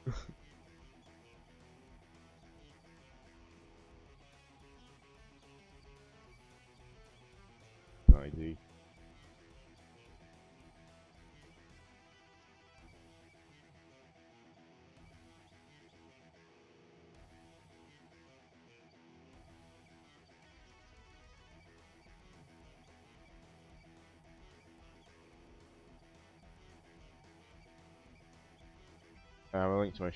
ID. I have a link to my.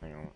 Hang on.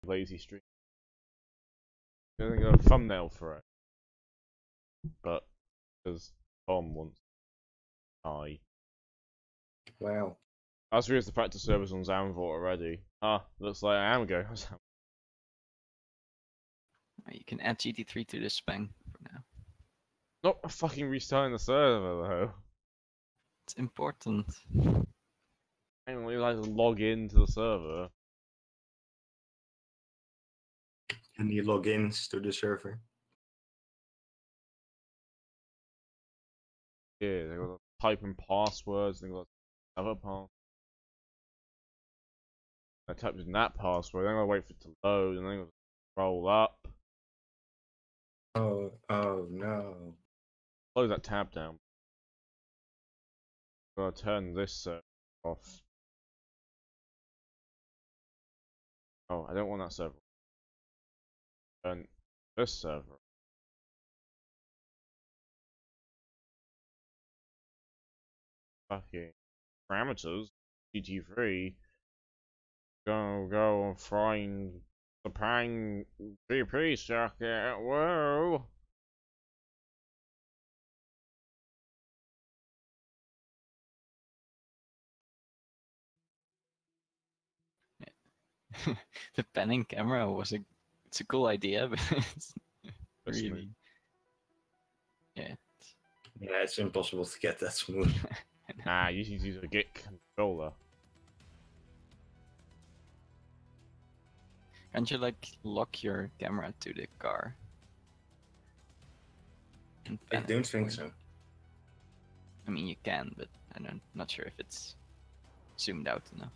Lazy stream. I'm gonna go a thumbnail for it, but because Tom wants I. Wow. As regards the practice servers on Xamvort already. Ah, looks like I am going. You can add GT3 to this spam for now. Not fucking restarting the server though. It's important. I don't really like to log into the server. Any logins to the server? Yeah, they got to type in passwords, they got other pass. I typed in that password, then I gotta wait for it to load, and then I gotta scroll up. Oh no. Close that tab down. I'm gonna turn this off. Oh, I don't want that server. And this server. Fucking parameters. GT3. Go and find the Pang GP circuit. Whoa. The panning camera it's a cool idea, but it's That's really smooth. yeah. Yeah, it's impossible to get that smooth. Nah, you should use a Git controller. Can't you like lock your camera to the car? And I pan it don't think for you? so. I mean, you can, but I'm not sure if it's zoomed out enough.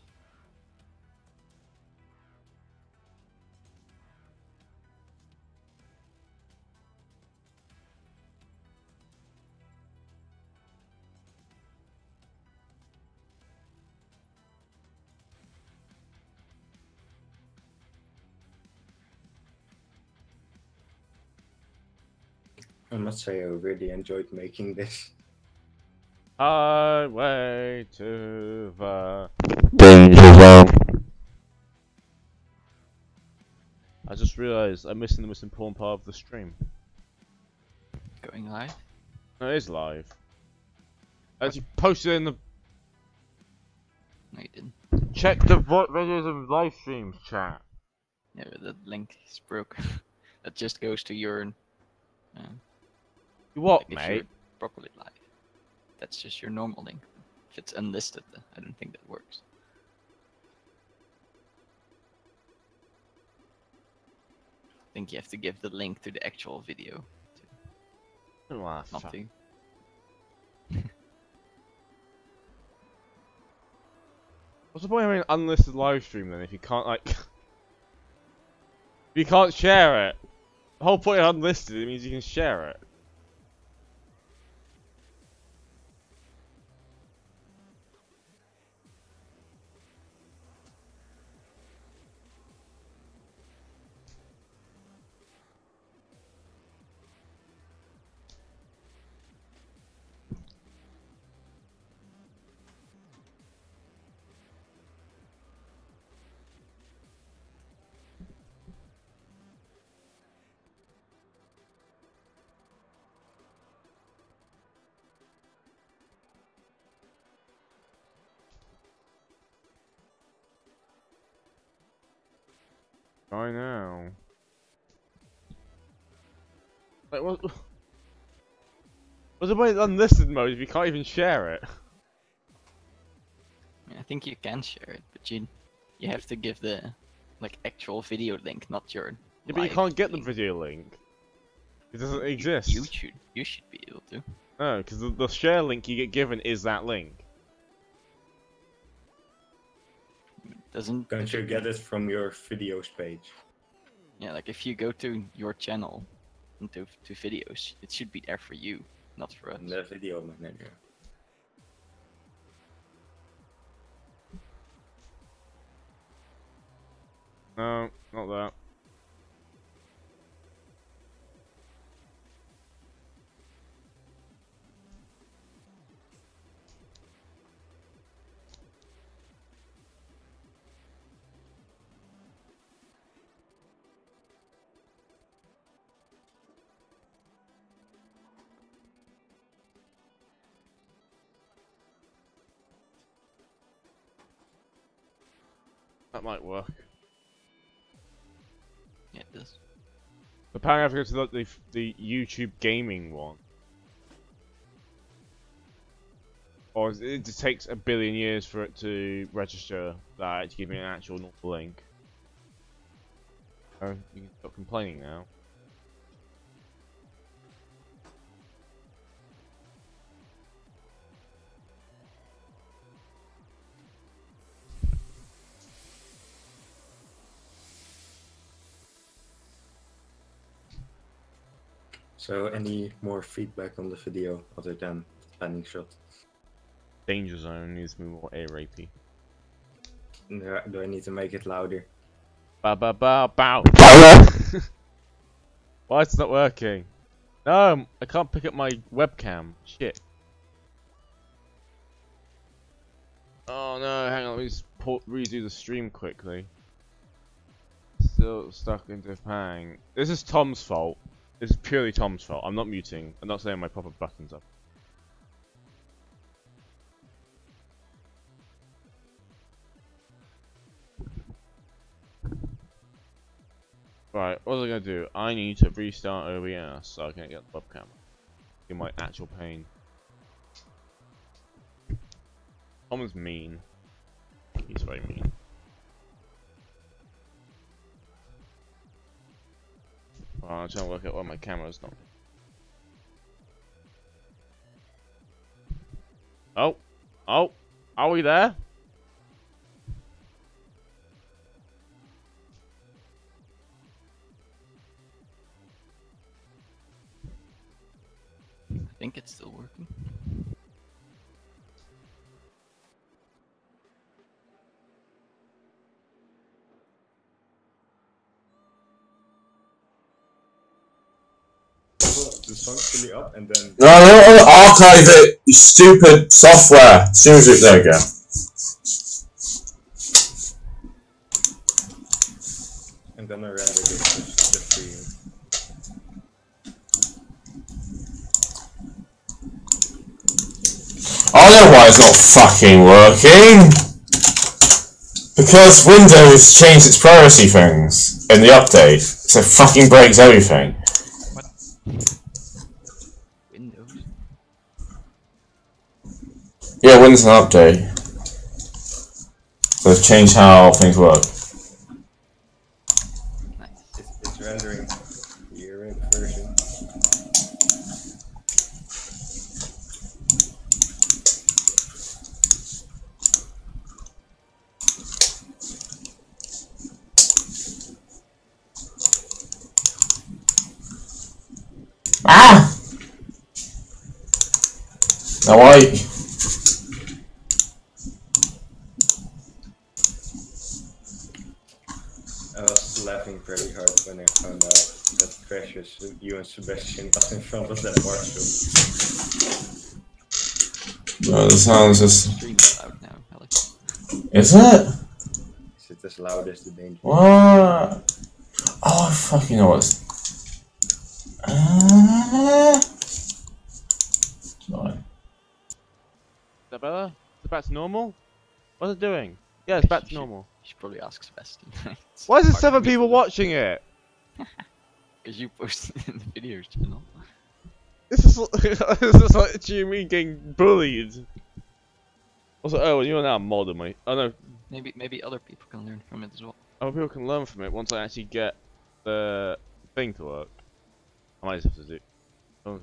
I must say I really enjoyed making this. Highway to the danger zone. I just realised I'm missing the most important part of the stream. Going live? No, it is live. I actually posted in the No, you didn't. check the videos of live streams chat. Yeah, but that link is broken. That just goes to your. What, Like if mate? you're properly live. That's just your normal link. If it's unlisted, I don't think that works. I think you have to give the link to the actual video, Ah, not fuck. to. What's the point of having an unlisted live stream then if you can't like if you can't share it? The whole point of unlisted it means you can share it. I know. Like what? What's the point of unlisted mode if you can't even share it? I mean, I think you can share it, but you have to give the like actual video link, not your. Yeah, but you live can't get the link. video link. It doesn't exist. You should be able to. No, because the share link you get given is that link. Doesn't. Can't you get it from your videos page? Yeah, like if you go to your channel, into to videos, it should be there for you, not for us. In the video manager. No, not that. That might work. Yeah, it does. Apparently, I have to go to the YouTube gaming one. Or it just takes a billion years for it to register that to give me an actual normal link. Oh, you can stop complaining now. So any more feedback on the video other than planning shot? Danger zone needs to be more A-rapey. Do I need to make it louder? Bow, bow, bow, bow. Why is it not working? No, I can't pick up my webcam. Shit. Oh no, hang on, let me just redo the stream quickly. Still stuck into hang. This is Tom's fault. This is purely Tom's fault. I'm not muting. I'm not saying my proper buttons up. Right, what was I gonna do? I need to restart OVRC so I can get the webcam. In my actual pain. Tom is mean. He's very mean. Well, I'm trying to work out why my camera's not. Oh! Oh! Are we there? I think it's still working. The song's fully up and then... No, archive it, you stupid software. As soon as it, there we go. And then I render the stream. I know why it's not fucking working. Because Windows changed its priority things in the update, so it fucking breaks everything. What? Windows? Yeah, Windows an update. So it's changed how things work. Nice. It's rendering the year-end version. Ah! Now I... I was laughing very hard when I found out that Precious, you and Sebastian got in front of that bar show. No, the sound is just... Stream is loud now, Alex. Is it? Is it as loud as the danger? What? Oh, I fucking know what's... Right. Is that better? Is it back to normal? What's it doing? Yeah, it's back to normal. You should probably ask Sebastian. Why is there 7 people watching it? Because you posted it in the videos channel. This is this is like me getting bullied. Also, oh, you're now a mod of me. Oh no, Maybe other people can learn from it as well. other people can learn from it once I actually get the thing to work. I might just have to do. Oh,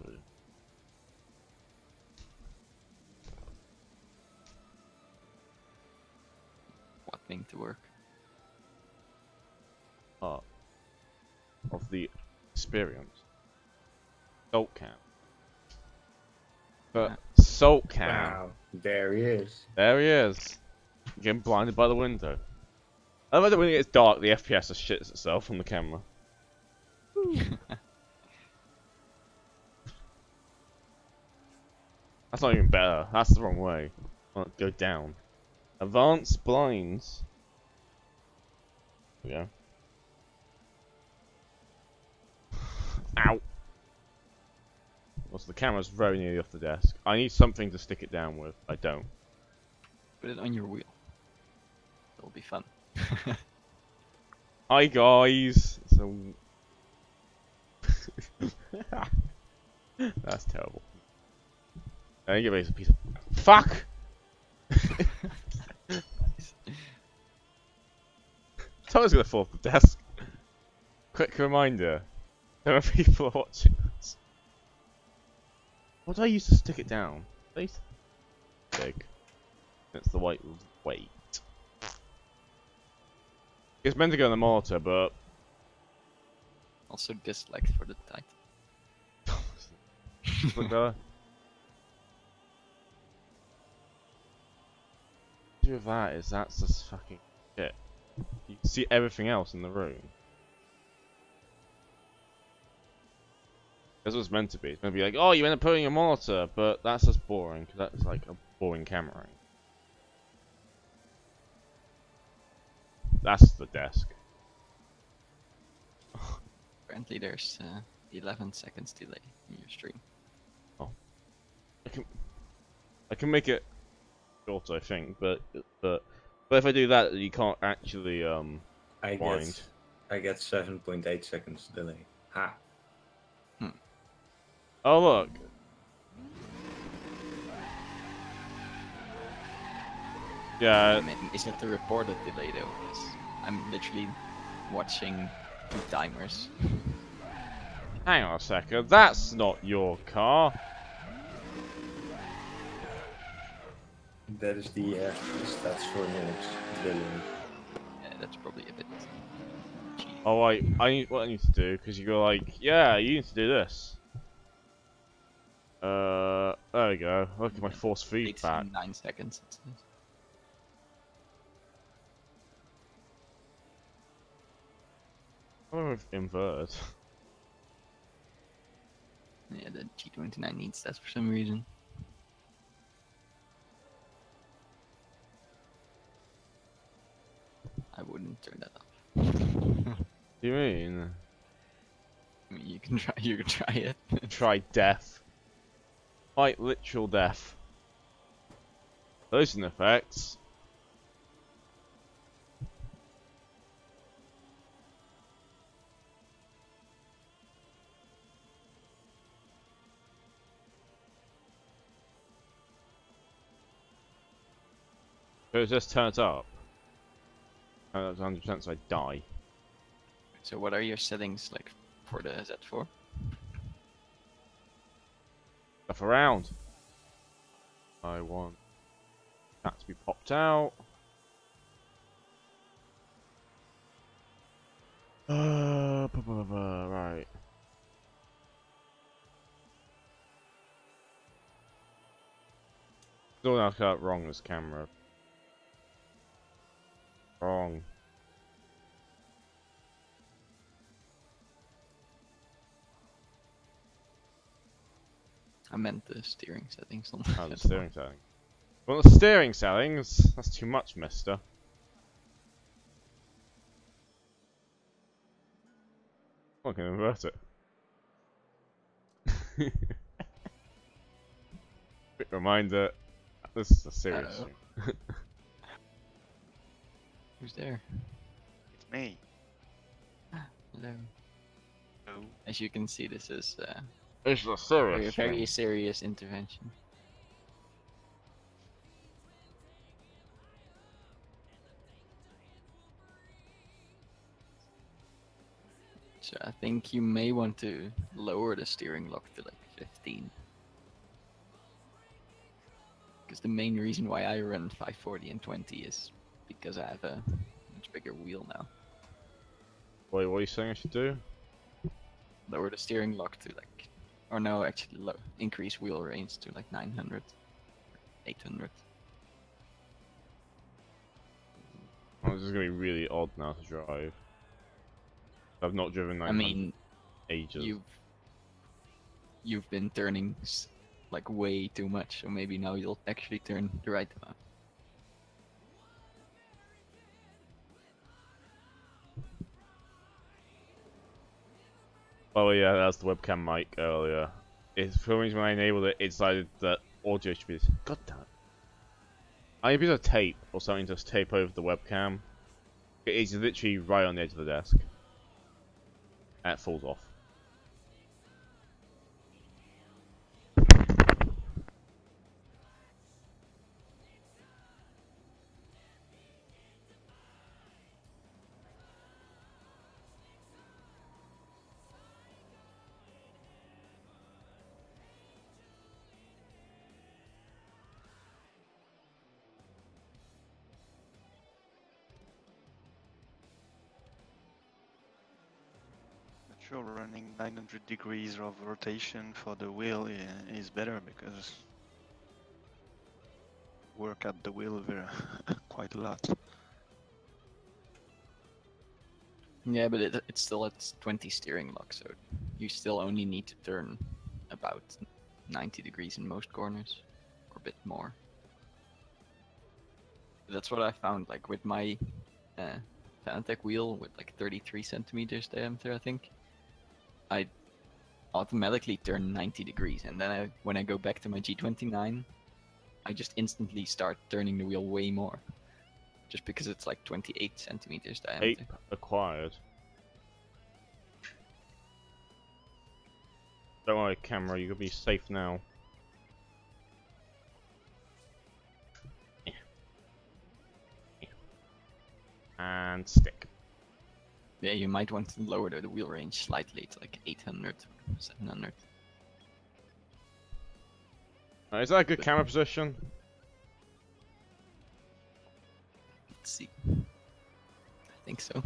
What thing to work? part of the experience. Salt can. But salt can. Wow, there he is. There he is. Getting blinded by the window. I love that when it gets dark, the FPS just shits itself on the camera. That's not even better. That's the wrong way. I want to go down. Advanced blinds. There we go. Ow. Also, the camera's very nearly off the desk. I need something to stick it down with. I don't. Put it on your wheel. It'll be fun. Hi guys. So that's terrible. I think it a piece of fuck. Someone's gonna fall off the desk. Quick reminder: there are people watching us. What do I use to stick it down? Please. Big. It's the white weight. It's meant to go in the mortar, but Also disliked for the title. look there. The issue with that is that's just fucking shit. You see everything else in the room. That's what it's meant to be. It's meant to be like, oh, you end up putting a monitor, but that's just boring, because that's like a boring camera. That's the desk. Apparently there's 11 seconds delay in your stream. Oh. I can make it shorter, I think, but if I do that, you can't actually wind. I get 7.8 seconds delay. Ha. Oh look. Yeah. I mean, is it the reported delay though? 'Cause I'm literally watching 2 timers. Hang on a second. That's not your car. That is the stats for minutes delay. Yeah, that's probably a bit cheating. Oh wait, what I need to do, because you go like, yeah, you need to do this. There we go. Look at my force feedback. 9 seconds. It says. I wonder if inverted. Yeah, the G29 needs that for some reason. I wouldn't turn that off. Do you mean? I mean, you can try it. Try death. Like literal death. Those are effects. So it just turns up. And that's 100% so I die. So what are your settings like for the Z4? Stuff around. I want that to be popped out. Right. Still I got wrong this camera. Wrong. I meant the steering settings on Oh, the Z4. steering settings. Well, the steering settings, that's too much, mister. I can invert it. Quick reminder, this is a serious thing. Who's there? It's me. Hello. Oh. As you can see, this is This is a a serious very thing. serious intervention. So I think you may want to lower the steering lock to like 15. Because the main reason why I run 540 and 20 is because I have a much bigger wheel now. Wait, what are you saying I should do? Lower the steering lock to like, or no, actually increase wheel range to like 900, 800. Oh, this is gonna be really odd now to drive. I've not driven 900 I mean, ages. you've been turning like way too much, so maybe now you'll actually turn the right amount. Oh yeah, that's the webcam mic earlier. It's for some reason when I enabled it, it decided that audio should be this. God damn it. I need a piece of tape or something to just tape over the webcam. It's literally right on the edge of the desk. And it falls off. But sure, running 900 degrees of rotation for the wheel is better because work at the wheel very quite a lot. Yeah, but it's still at 20 steering lock, so you still only need to turn about 90 degrees in most corners, or a bit more. That's what I found, like with my Fanatec wheel with like 33 centimeters diameter, I think. I automatically turn 90 degrees, and then when I go back to my G29, I just instantly start turning the wheel way more. Just because it's like 28 centimeters diameter. 8 acquired. Don't worry, camera, you're gonna be safe now. And stick. Yeah, you might want to lower the wheel range slightly to like 800, 700. Is that a good camera position? Let's see. I think so.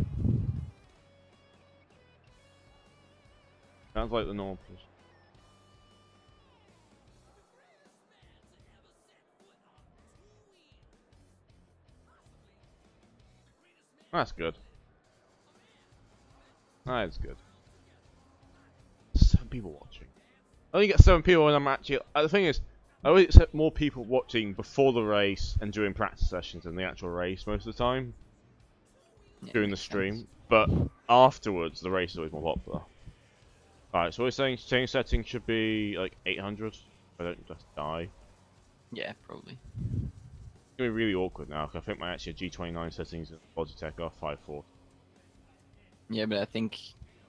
Sounds like the normal position. That's good. That's good. 7 people watching. I only get 7 people when I'm actually. The thing is, I always accept more people watching before the race and during practice sessions than the actual race most of the time. Yeah, During the makes stream. sense. But afterwards, the race is always more popular. Alright, so we're saying change setting should be like 800. If I don't just die. Yeah, probably. It's gonna be really awkward now, because I think my actual G29 settings in Logitech are 540. Yeah, but I think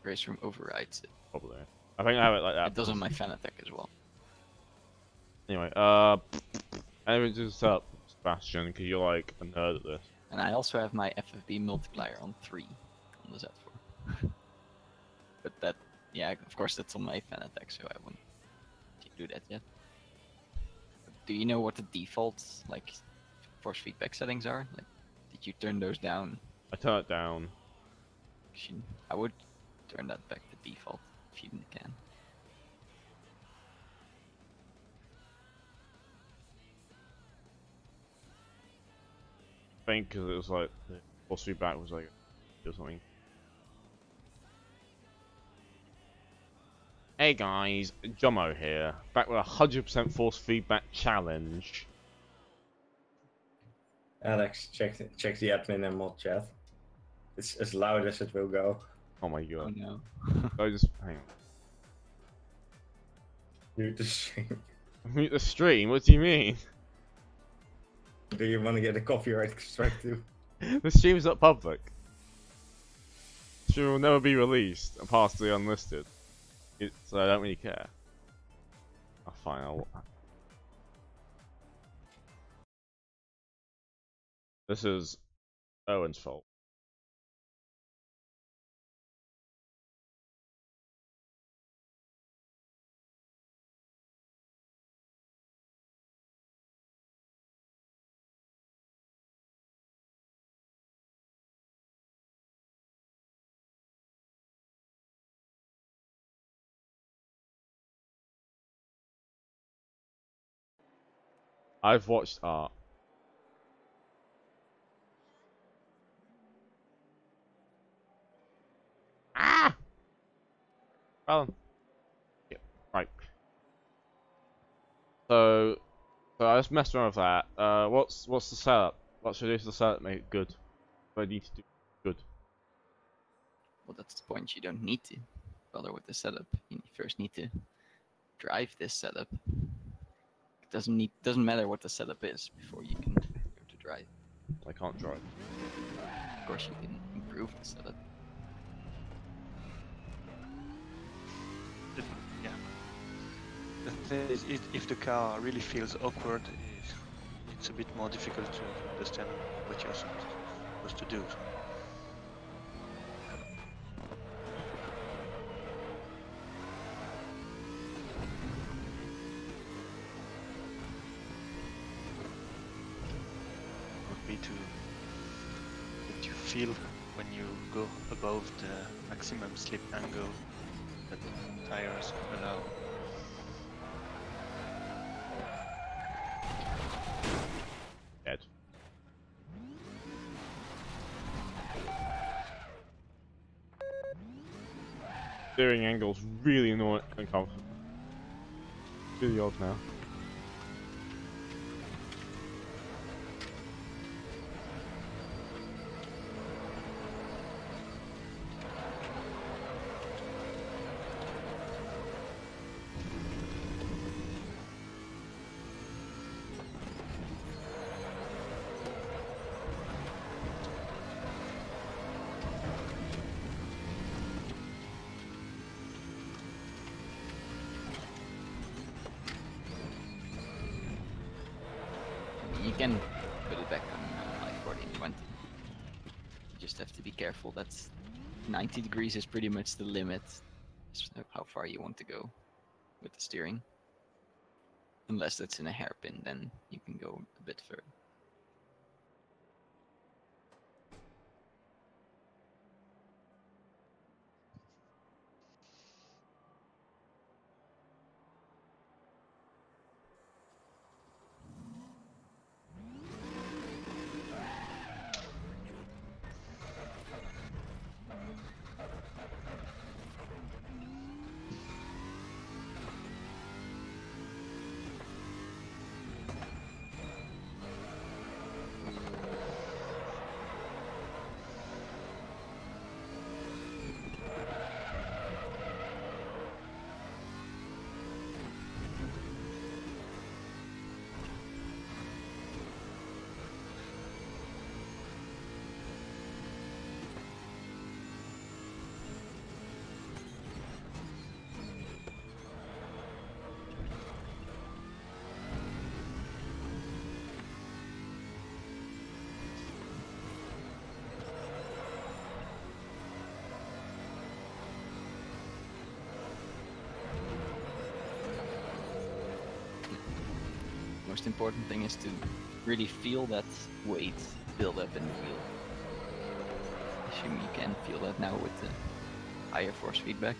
Race Room overrides it. Probably. I think I have it like that. It does on my Fanatec as well. Anyway, anything to set up, Sebastian, because you're like a nerd at this. And I also have my FFB multiplier on 3 on the Z4. But that, yeah, of course that's on my Fanatec, so I wouldn't do that yet. Do you know what the default, like, force feedback settings are? Like, did you turn those down? I turn it down. I would turn that back to default if you can. I think because it was like the force feedback was like or something. Hey guys, Jomo here, back with a 100% force feedback challenge. Alex, check the admin and mod chat. It's as loud as it will go. Oh my Oh god. no. I just hang on. Mute the stream. Mute the stream? What do you mean? Do you want to get a copyright strike too? The stream's not public. The stream will never be released and past the unlisted. So I don't really care. Oh, fine, This is Owen's fault. I've watched art. Ah! Yeah, right. So I just messed around with that. What's the setup? What should I do to the setup to make it good? What do I need to do good? Well, that's the point. You don't need to bother with the setup. You first need to drive this setup. It doesn't matter what the setup is before you can go to drive. I can't drive. Of course, you can improve the setup. Yeah. The thing is, if the car really feels awkward, it's a bit more difficult to understand what you're supposed to do. Would be to what you feel when you go above the maximum slip angle that the tires allow. Dead. steering angle's really annoying, uncomfortable. Really odd now. You can put it back on like 40 and 20. You just have to be careful. That's 90 degrees is pretty much the limit of how far you want to go with the steering. Unless it's in a hairpin, then you can go a bit further. Most important thing is to really feel that weight build up in the wheel. Assume you can feel that now with the higher force feedback.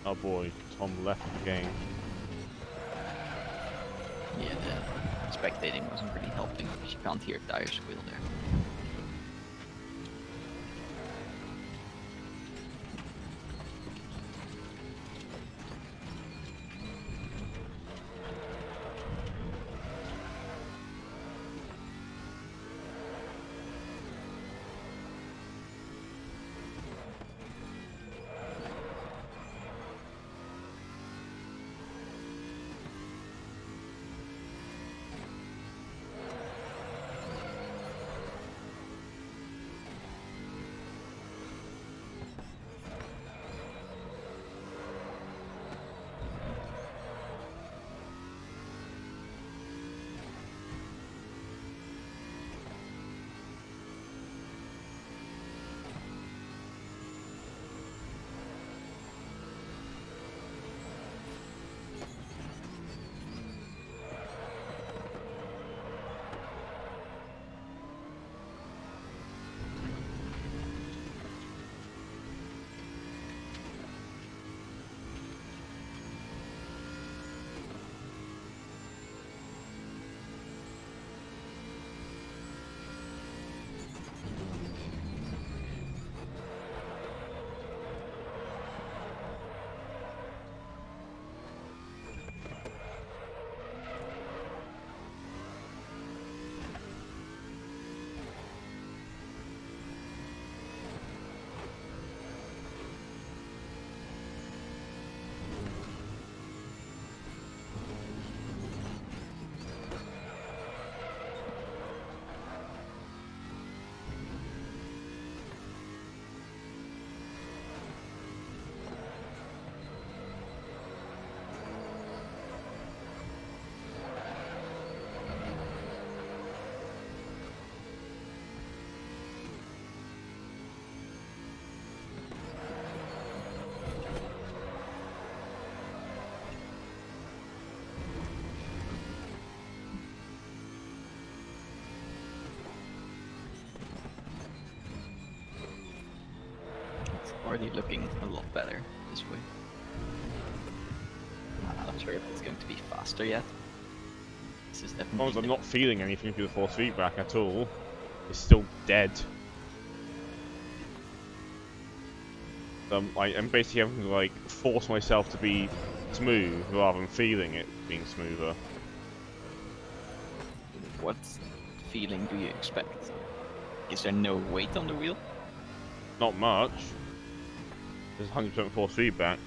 Oh boy, Tom left the game. Yeah, the spectating wasn't really helping because you can't hear tires squeal there. already looking a lot better this way. I'm not sure if it's going to be faster yet. This is As long definitely. as I'm not feeling anything through the force feedback at all, it's still dead. I'm basically having to like force myself to be smooth rather than feeling it being smoother. What feeling do you expect? Is there no weight on the wheel? Not much. There's 100% force feedback.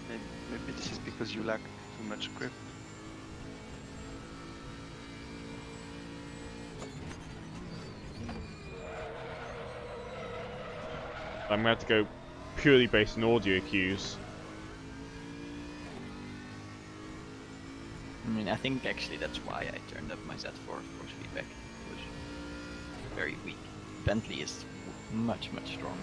Maybe this is because you lack too much grip. I'm gonna have to go purely based on audio cues. I mean, I think actually that's why I turned up my Z4 force feedback. It was very weak. Bentley is much stronger.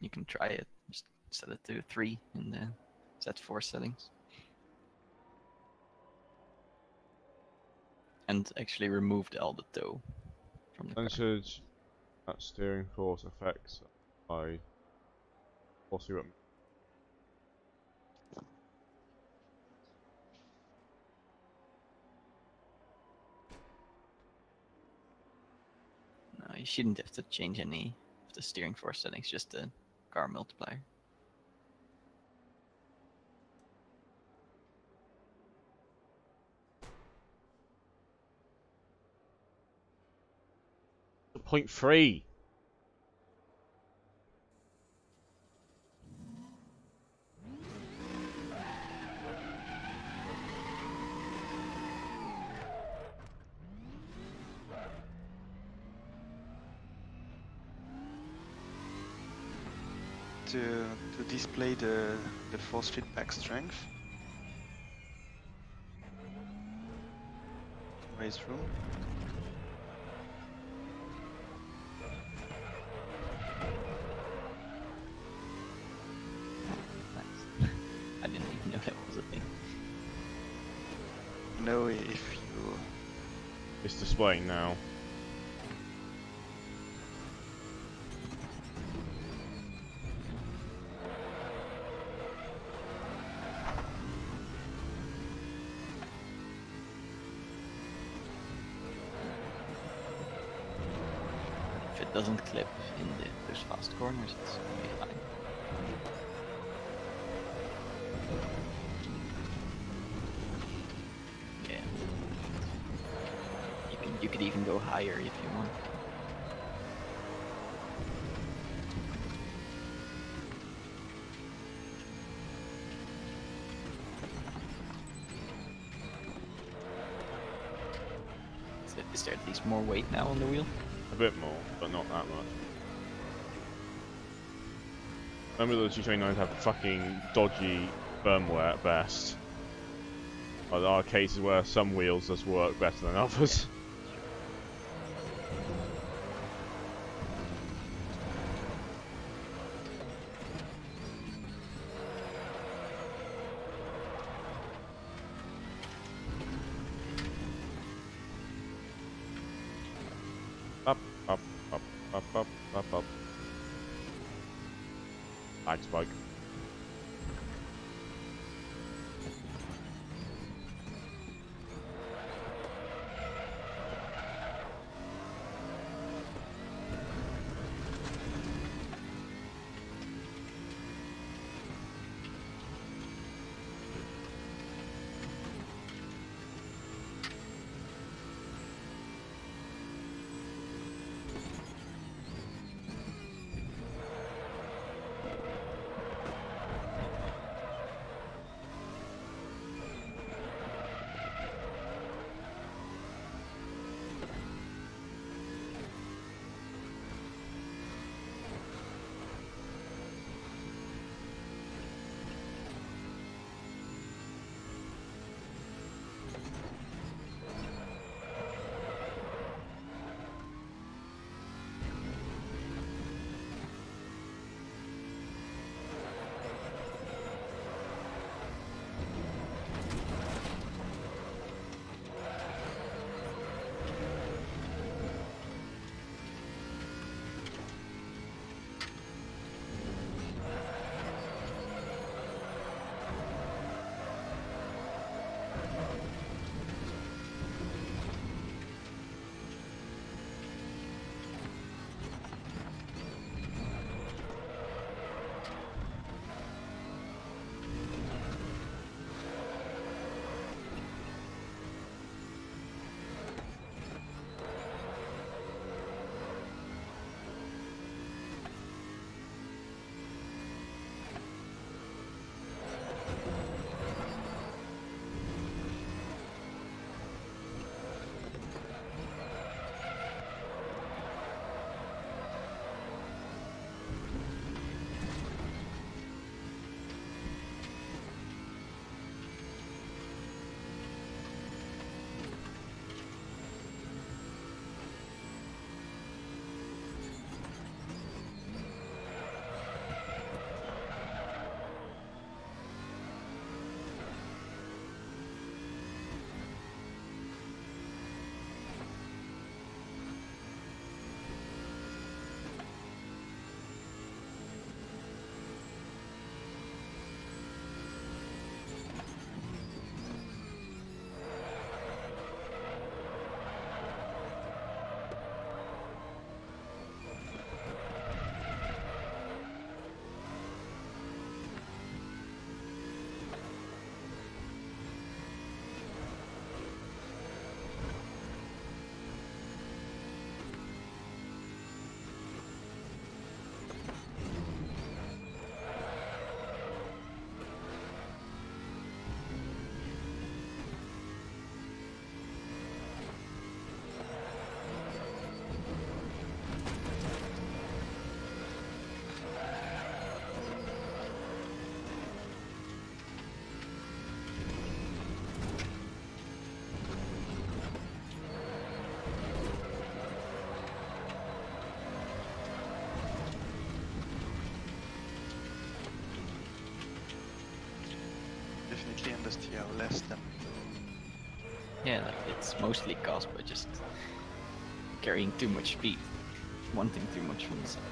You can try it. Just set it to 3 in the Z4 settings. And actually remove all the toe from the car. Percentage that steering force affects by force feedback. No, you shouldn't have to change any of the steering force settings, just the car multiplier. Point 3. To display the force feedback strength. Raise room. Nice. I didn't even know that was a thing. Know if you It's displaying now. If it doesn't clip in those fast corners, it's gonna be fine. Yeah. You could even go higher if you want. Is there at least more weight now on the wheel? A bit more, but not that much. Remember those G29s have fucking dodgy firmware at best. Like, there are cases where some wheels just work better than others. Up, up, up, up, up, up, up. Lag spike. test them. Yeah, like it's mostly caused by just carrying too much speed, wanting too much from the side.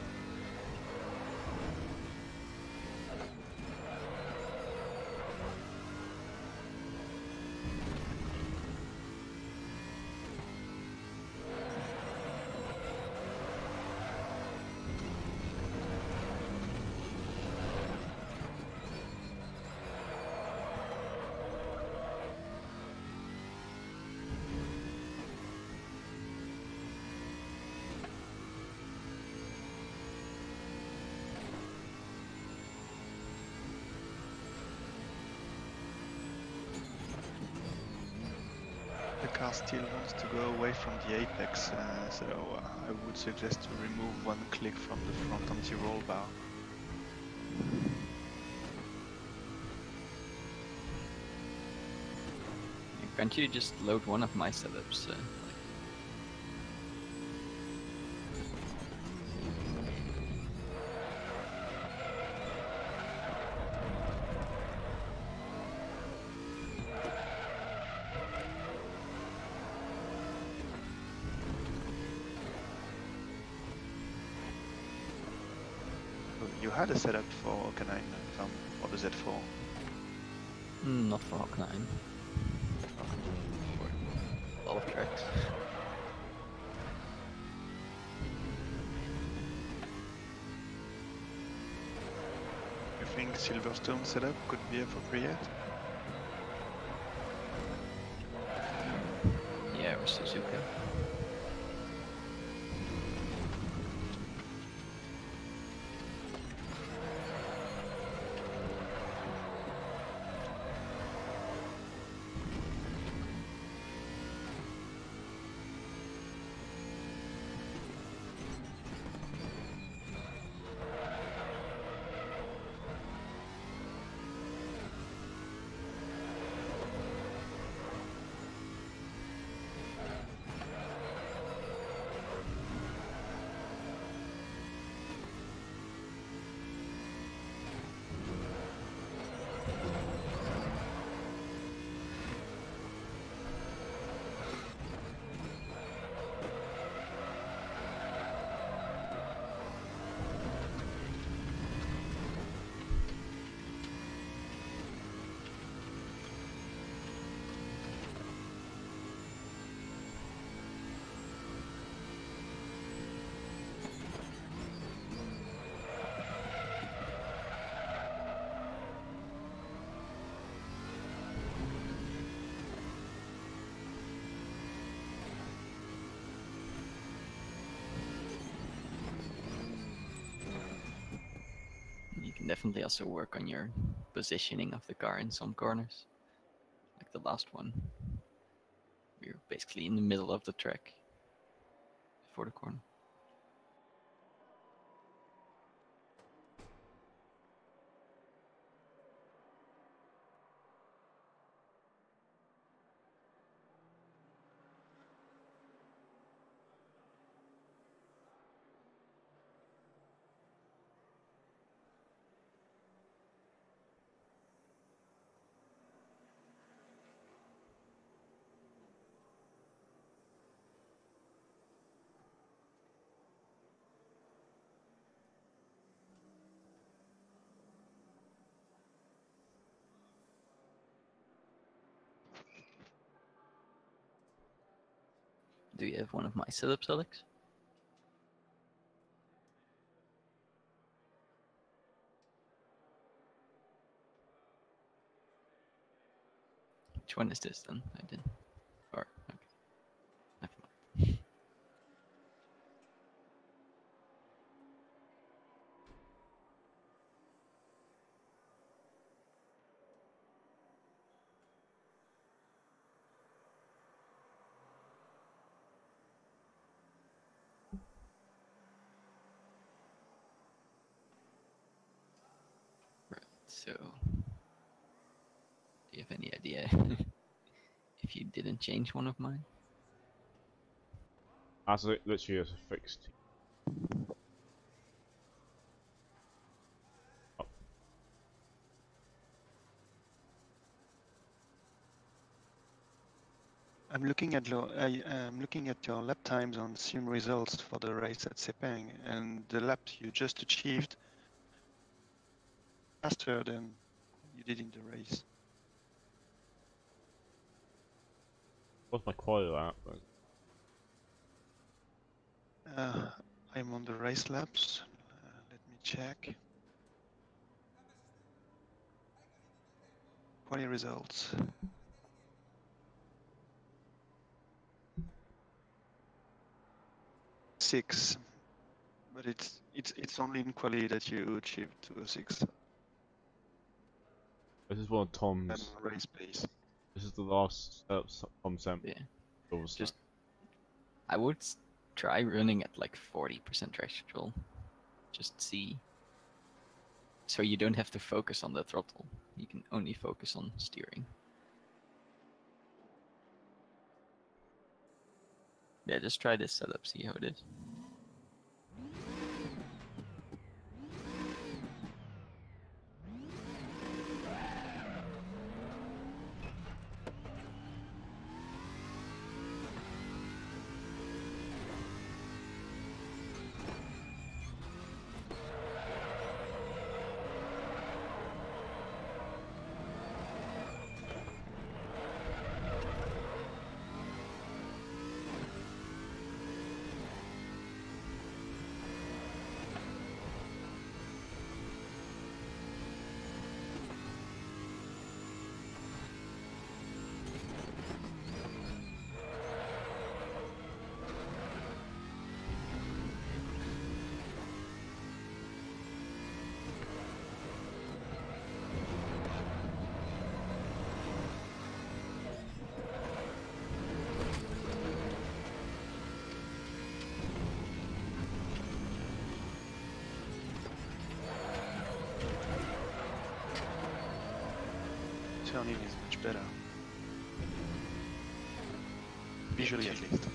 The car still wants to go away from the apex, so I would suggest to remove one click from the front anti-roll bar. Can't you just load one of my setups? You had a setup for Canine, Tom, or the Z4? Not for Hawk 9. For a lot of tracks. You think Silverstone setup could be appropriate? Yeah, or Suzuka. You can definitely also work on your positioning of the car in some corners. Like the last one. We're basically in the middle of the track before the corner. Do you have one of my setups, Alex? Which one is this then? I didn't. Or, okay. Never mind. Right, so. Do you have any idea if you didn't change one of mine? That's literally a fixed. I'm looking at your lap times on sim results for the race at Sepang, and the lap you just achieved faster than you did in the race. What's my quality lap? But I'm on the race laps. Let me check. Quality results. Six, but it's only in quality that you achieved 206 this is one of and Tom's. race pace. This is the last Tom sent me. Yeah. Silver Star. Just I would try running at like 40% traction control. Just see. So you don't have to focus on the throttle. You can only focus on steering. Yeah, just try this setup, see how it is. Turning is much better. Visually at least.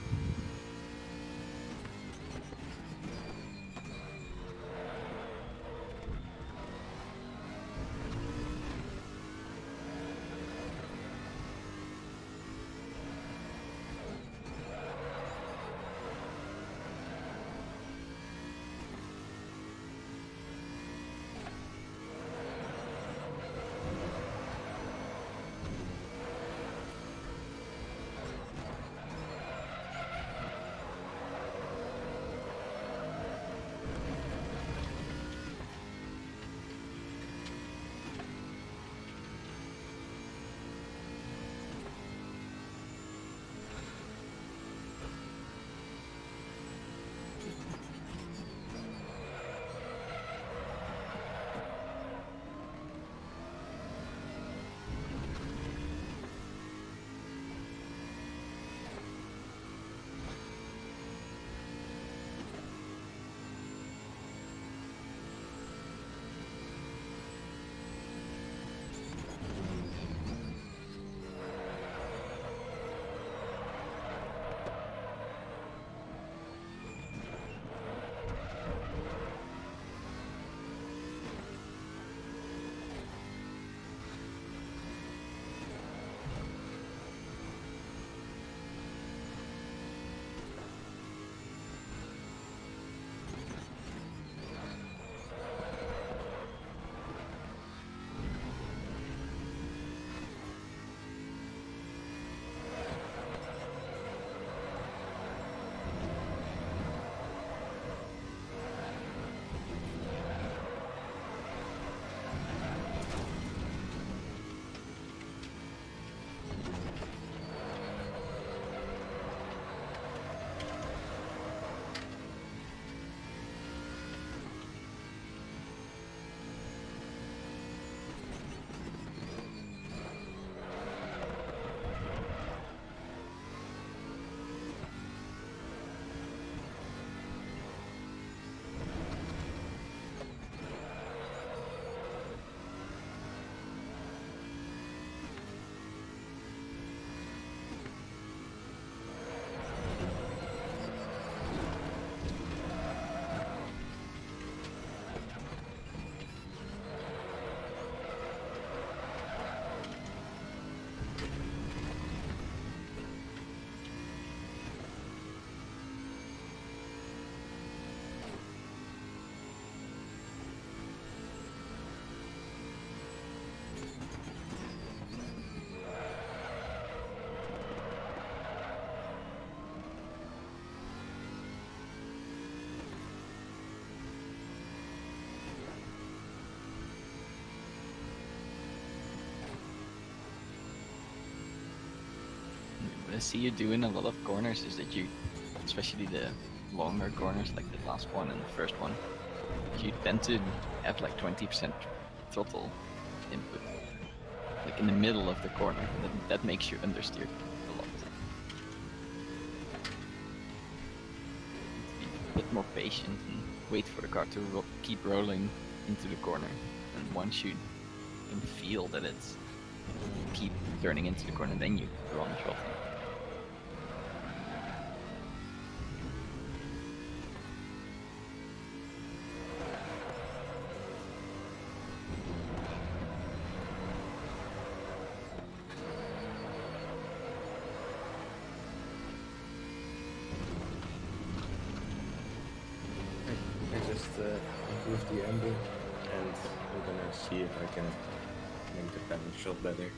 I see you doing a lot of corners is that you, especially the longer corners like the last one and the first one, you tend to have like 20% throttle input, like in the middle of the corner. That makes you understeer a lot. Be a bit more patient and wait for the car to keep rolling into the corner. And once you can feel that it's keep turning into the corner, then you go on the throttle. I just improved the angle, and I'm gonna see if I can make the panel shot better.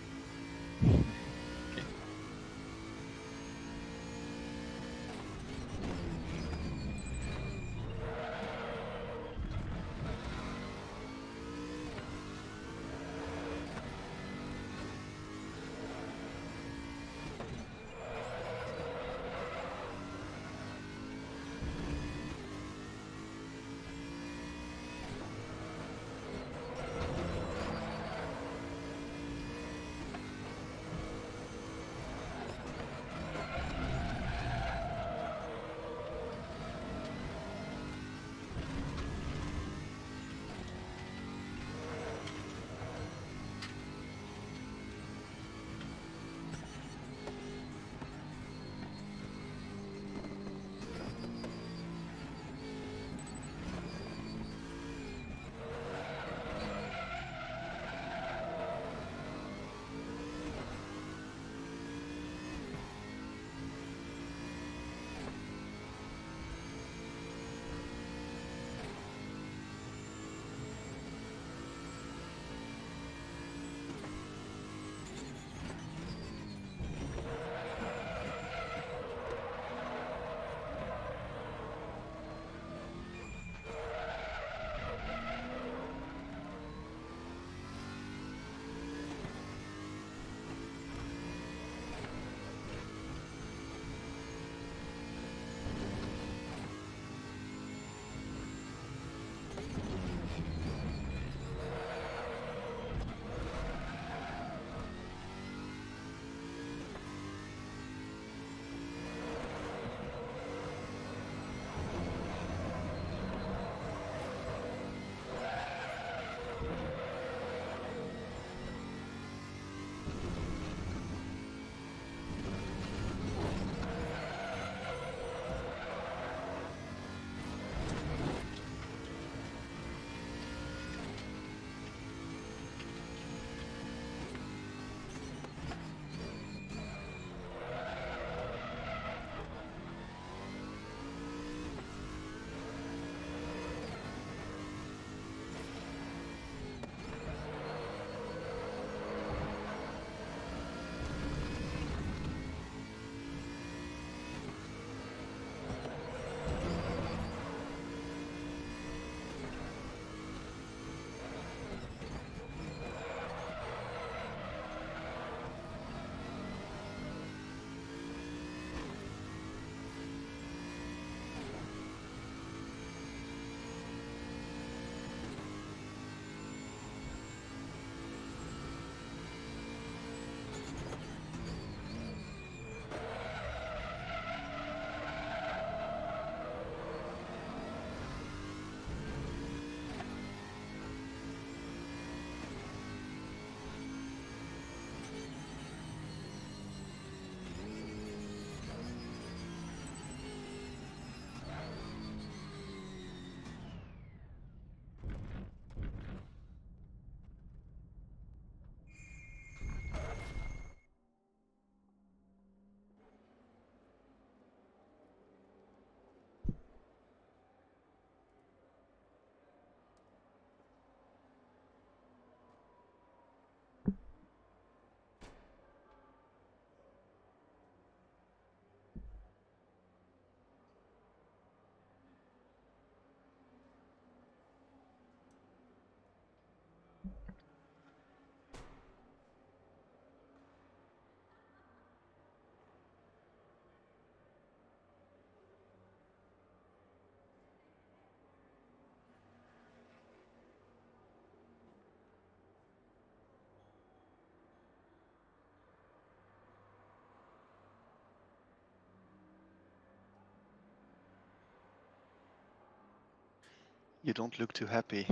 You don't look too happy.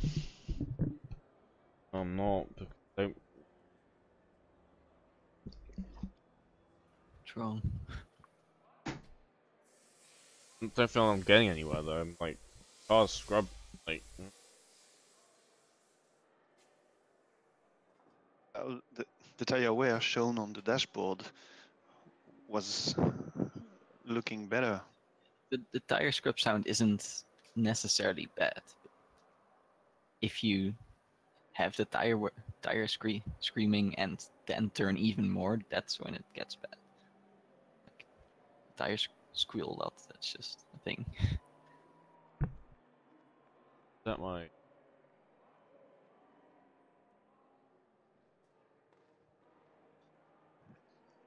I'm not. Don't. What's wrong? Don't feel I'm getting anywhere though. I'm like, car's scrub. Like, The tire wear shown on the dashboard was looking better. The tire scrub sound isn't necessarily bad. If you have the tire screaming and then turn even more, that's when it gets bad. Like, tires squeal a lot. That's just a thing. that might.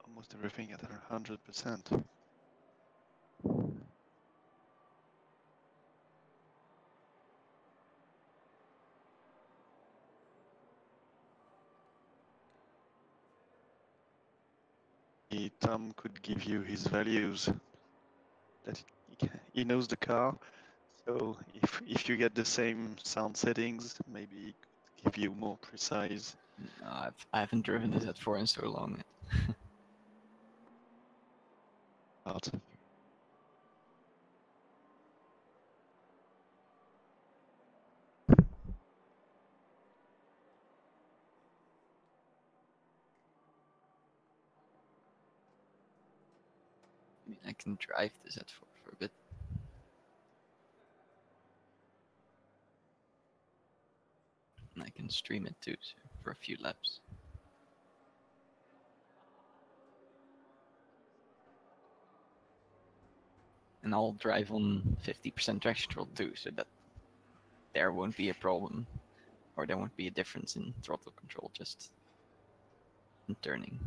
Almost everything at 100%. Tom could give you his values. That he knows the car, so if you get the same sound settings, maybe he could give you more precise. No, I haven't driven this at 4 in so long. Part. I mean, I can drive this at 4 for a bit. And I can stream it too, so for a few laps. And I'll drive on 50% traction control too, so that there won't be a problem, or there won't be a difference in throttle control, just in turning.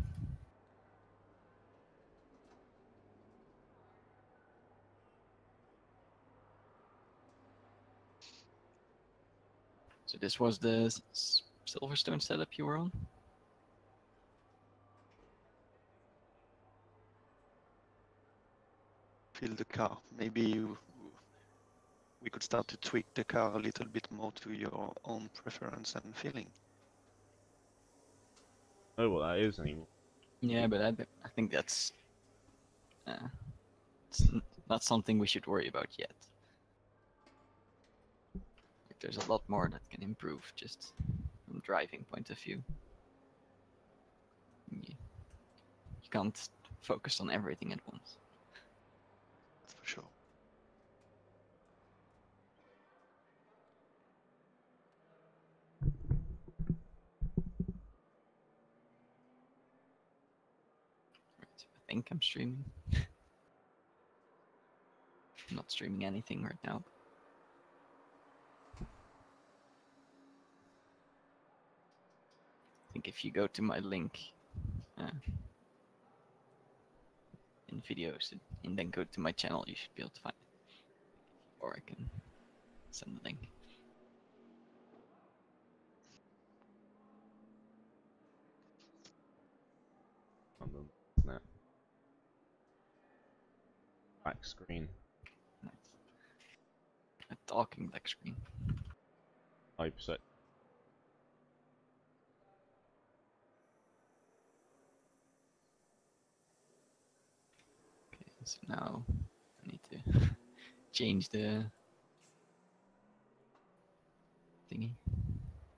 So this was the Silverstone setup you were on? Feel the car. Maybe we could start to tweak the car a little bit more to your own preference and feeling. I don't know what that is anymore. Yeah, but I think that's it's not something we should worry about yet. Like, there's a lot more that can improve just from a driving point of view. You can't focus on everything at once. That's for sure. Right, I think I'm streaming. I'm not streaming anything right now. I think if you go to my link in videos and then go to my channel, you should be able to find it. Or I can send the link. On the snap. Back screen. Nice. A talking black screen. 5%. Okay, so now I need to change the thingy.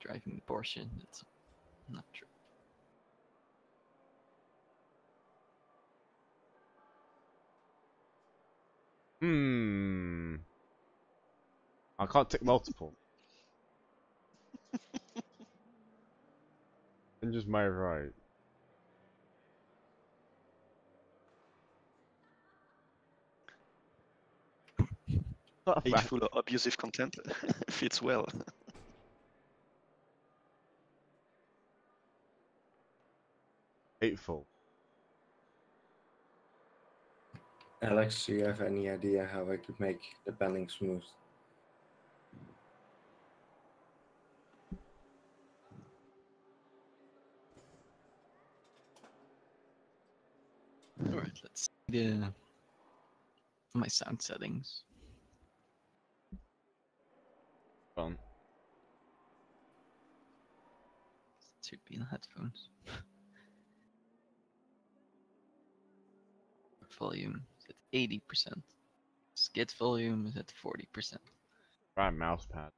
Driving the Porsche, that's not true. I can't tick multiple. And just my right. Hateful or abusive content fits well. Hateful. Alex, do you have any idea how I could make the bending smooth? Alright, let's see my sound settings. Fun. It should be in headphones. Volume is at 80%. Skit volume is at 40%. Try a mouse pad.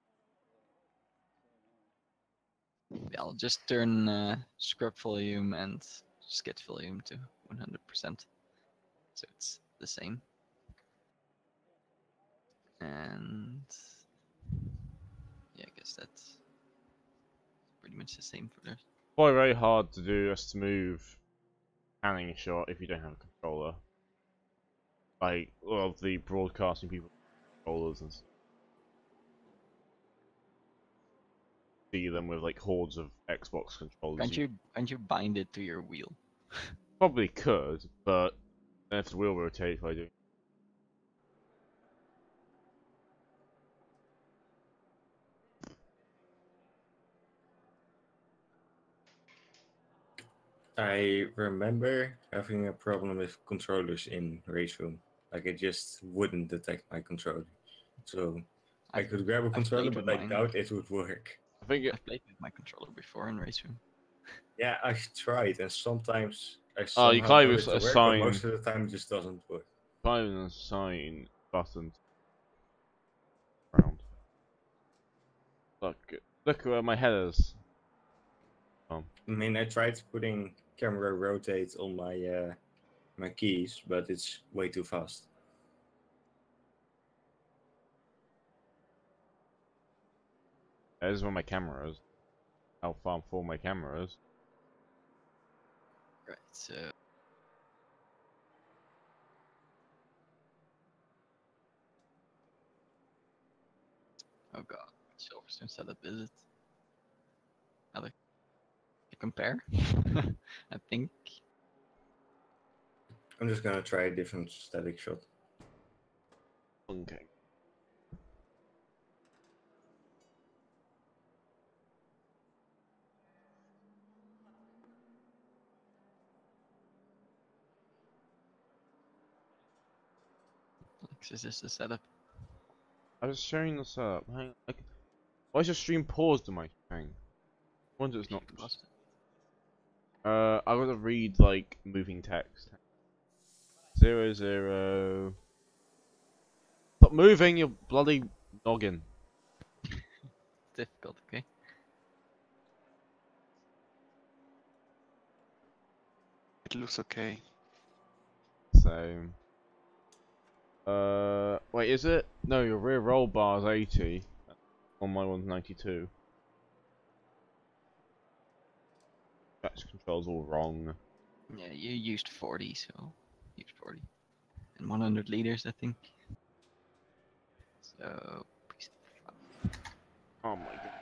Yeah, I'll just turn scrub volume and skit volume to 100%. So it's the same. And yeah, I guess that's pretty much the same for this. Probably very hard to do a smooth panning shot if you don't have a controller. Like, well, the broadcasting people controllers and stuff. See them with like hordes of Xbox controllers. Can't you bind it to your wheel? Probably could, but then if the wheel rotates, I do. I remember having a problem with controllers in Race Room. Like it just wouldn't detect my controller. So I could grab a controller, played but with I mine. doubt it would work. I think I've played with my controller before in Race Room. Yeah, I tried, and sometimes I you somehow can't got even it to work, but assign. most of the time it just doesn't work. Can't even assign buttons around. Look where my headers. I mean, I tried putting camera rotate on my my keys, but it's way too fast. There's where my camera is. How far forward my camera is. Right, so oh god, Silverstone setup is it? How to compare? I think I'm just gonna try a different static shot. Okay. is this the setup? I was showing this up. Hang on. Why is your stream paused on my thing? I wonder it's not. I gotta read like moving text. 00. Stop moving, you bloody noggin. Difficult, okay? It looks okay. So. Wait, is it? No, your rear roll bar is 80. On my one's 92. Traction control's all wrong. Yeah, you used 40, so used 40. And 100 liters, I think. So, Oh my god.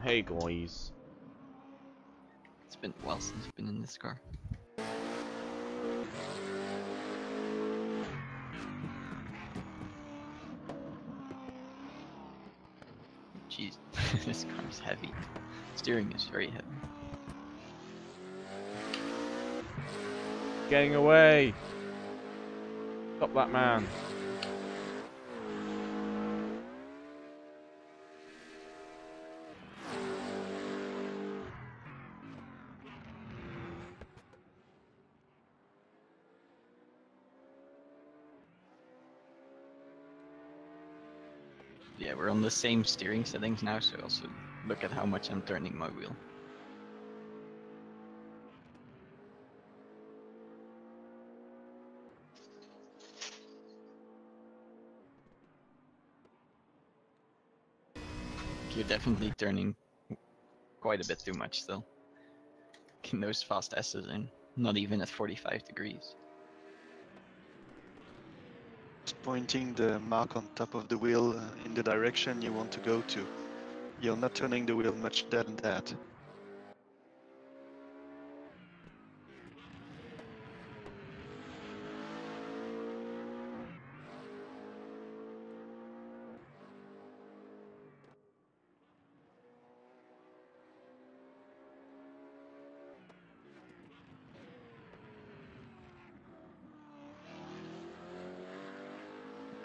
Hey guys. it's been a while since I've been in this car. Jeez, this car is heavy. Steering is very heavy. Getting away! Stop that man. Yeah, we're on the same steering settings now, so also look at how much I'm turning my wheel. You're definitely turning quite a bit too much still. In those fast S's and not even at 45 degrees. Just pointing the mark on top of the wheel in the direction you want to go to. You're not turning the wheel much than that.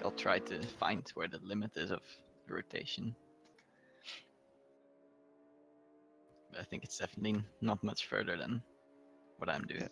I'll try to find where the limit is of rotation. But I think it's definitely not much further than what I'm doing. Yeah.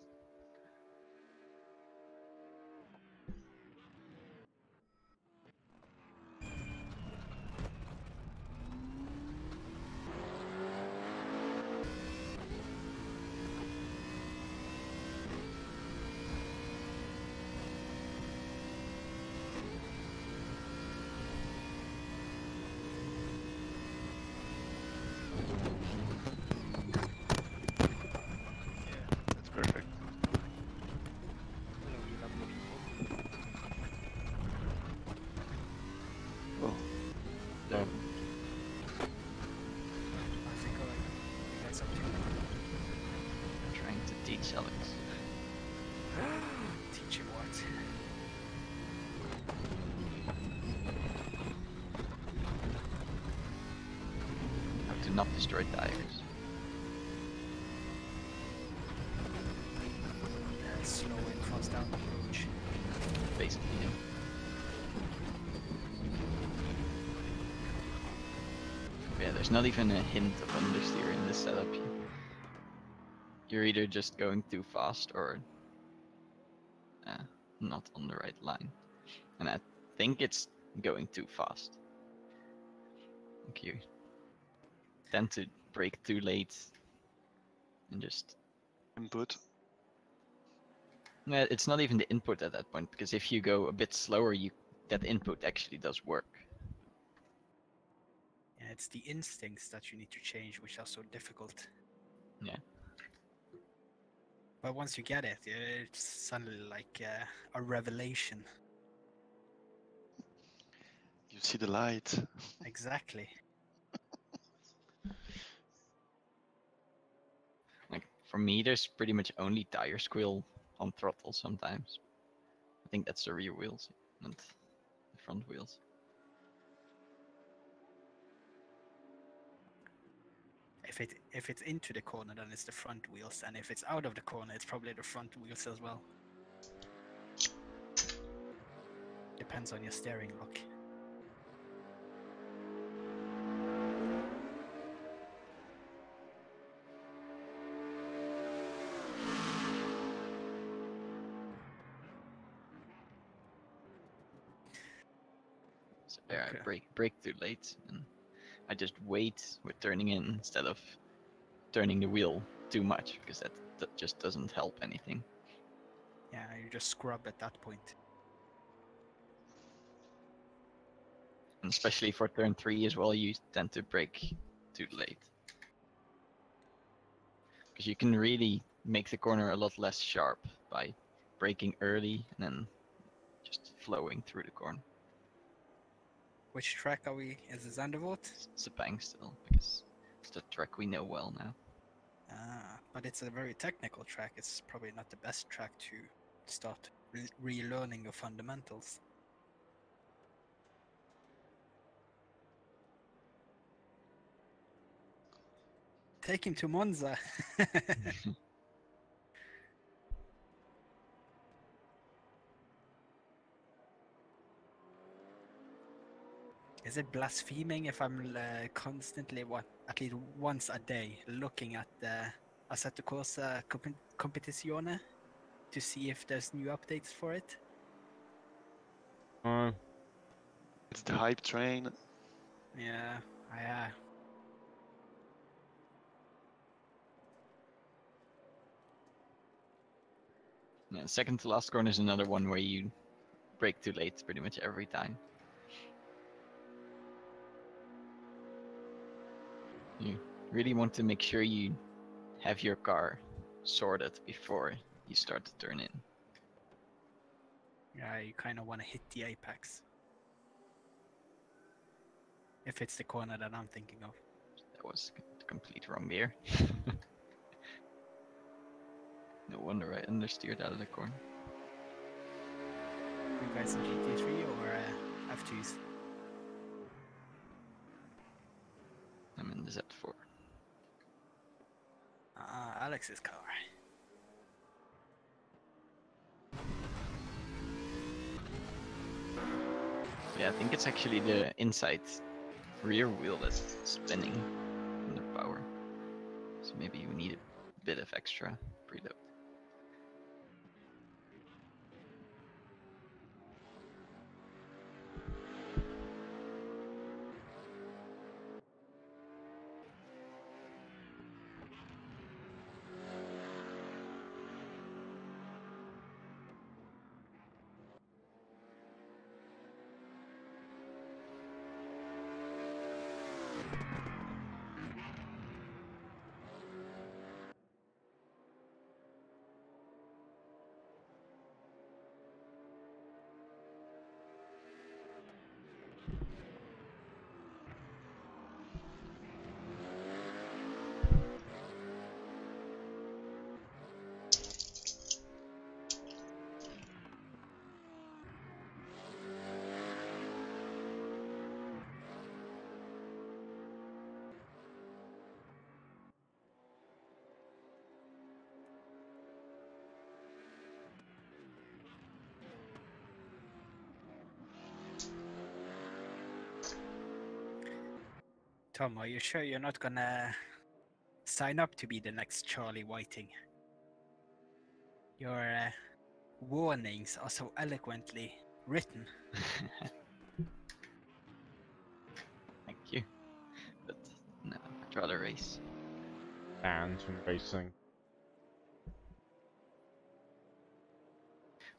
That's perfect. Hello, you lovely people. Oh, Oh. How's it going? What you guys up to? Trying to teach Alex. Teach him what? How to not destroy tires. Slow and fast down the approach. Basically, yeah. Yeah, there's not even a hint of understeer in this setup. You're either just going too fast or not on the right line. And I think it's going too fast. Like you tend to brake too late and just... input. Yeah, it's not even the input at that point, because if you go a bit slower, that input actually does work. Yeah, it's the instincts that you need to change, which are so difficult. Yeah. But once you get it, it's suddenly like a revelation. You see the light. Exactly. Like for me, there's pretty much only tire squeal on throttle sometimes. I think that's the rear wheels, not the front wheels. If it's into the corner, then it's the front wheels, and if it's out of the corner, it's probably the front wheels as well. Depends on your steering lock. So there, Okay. I brake too late, and I just wait with turning in instead of turning the wheel too much, because that just doesn't help anything. Yeah, you just scrub at that point. And especially for turn 3 as well, you tend to brake too late. Because you can really make the corner a lot less sharp by braking early and then just flowing through the corner. Which track are we? Is it Zandvoort? Sepang still, because it's the track we know well now. Ah, but it's a very technical track. It's probably not the best track to start relearning your fundamentals. Take him to Monza. Is it blaspheming if I'm constantly, at least once a day, looking at the Assetto Corsa Competizione to see if there's new updates for it? It's the hype train. Yeah, Yeah, second to last corner is another one where you brake too late pretty much every time. You really want to make sure you have your car sorted before you start to turn in. yeah, you kind of want to hit the apex. If it's the corner that I'm thinking of. That was the complete wrong gear. No wonder I understeered out of the corner. You guys in GT3 or F2s? I'm in the Z4. Alex's car. Yeah, I think it's actually the inside rear wheel that's spinning under power. So maybe you need a bit of extra preload. Tom, are you sure you're not gonna sign up to be the next Charlie Whiting? Your warnings are so eloquently written. Thank you. But no, I'd rather race. Banned from racing.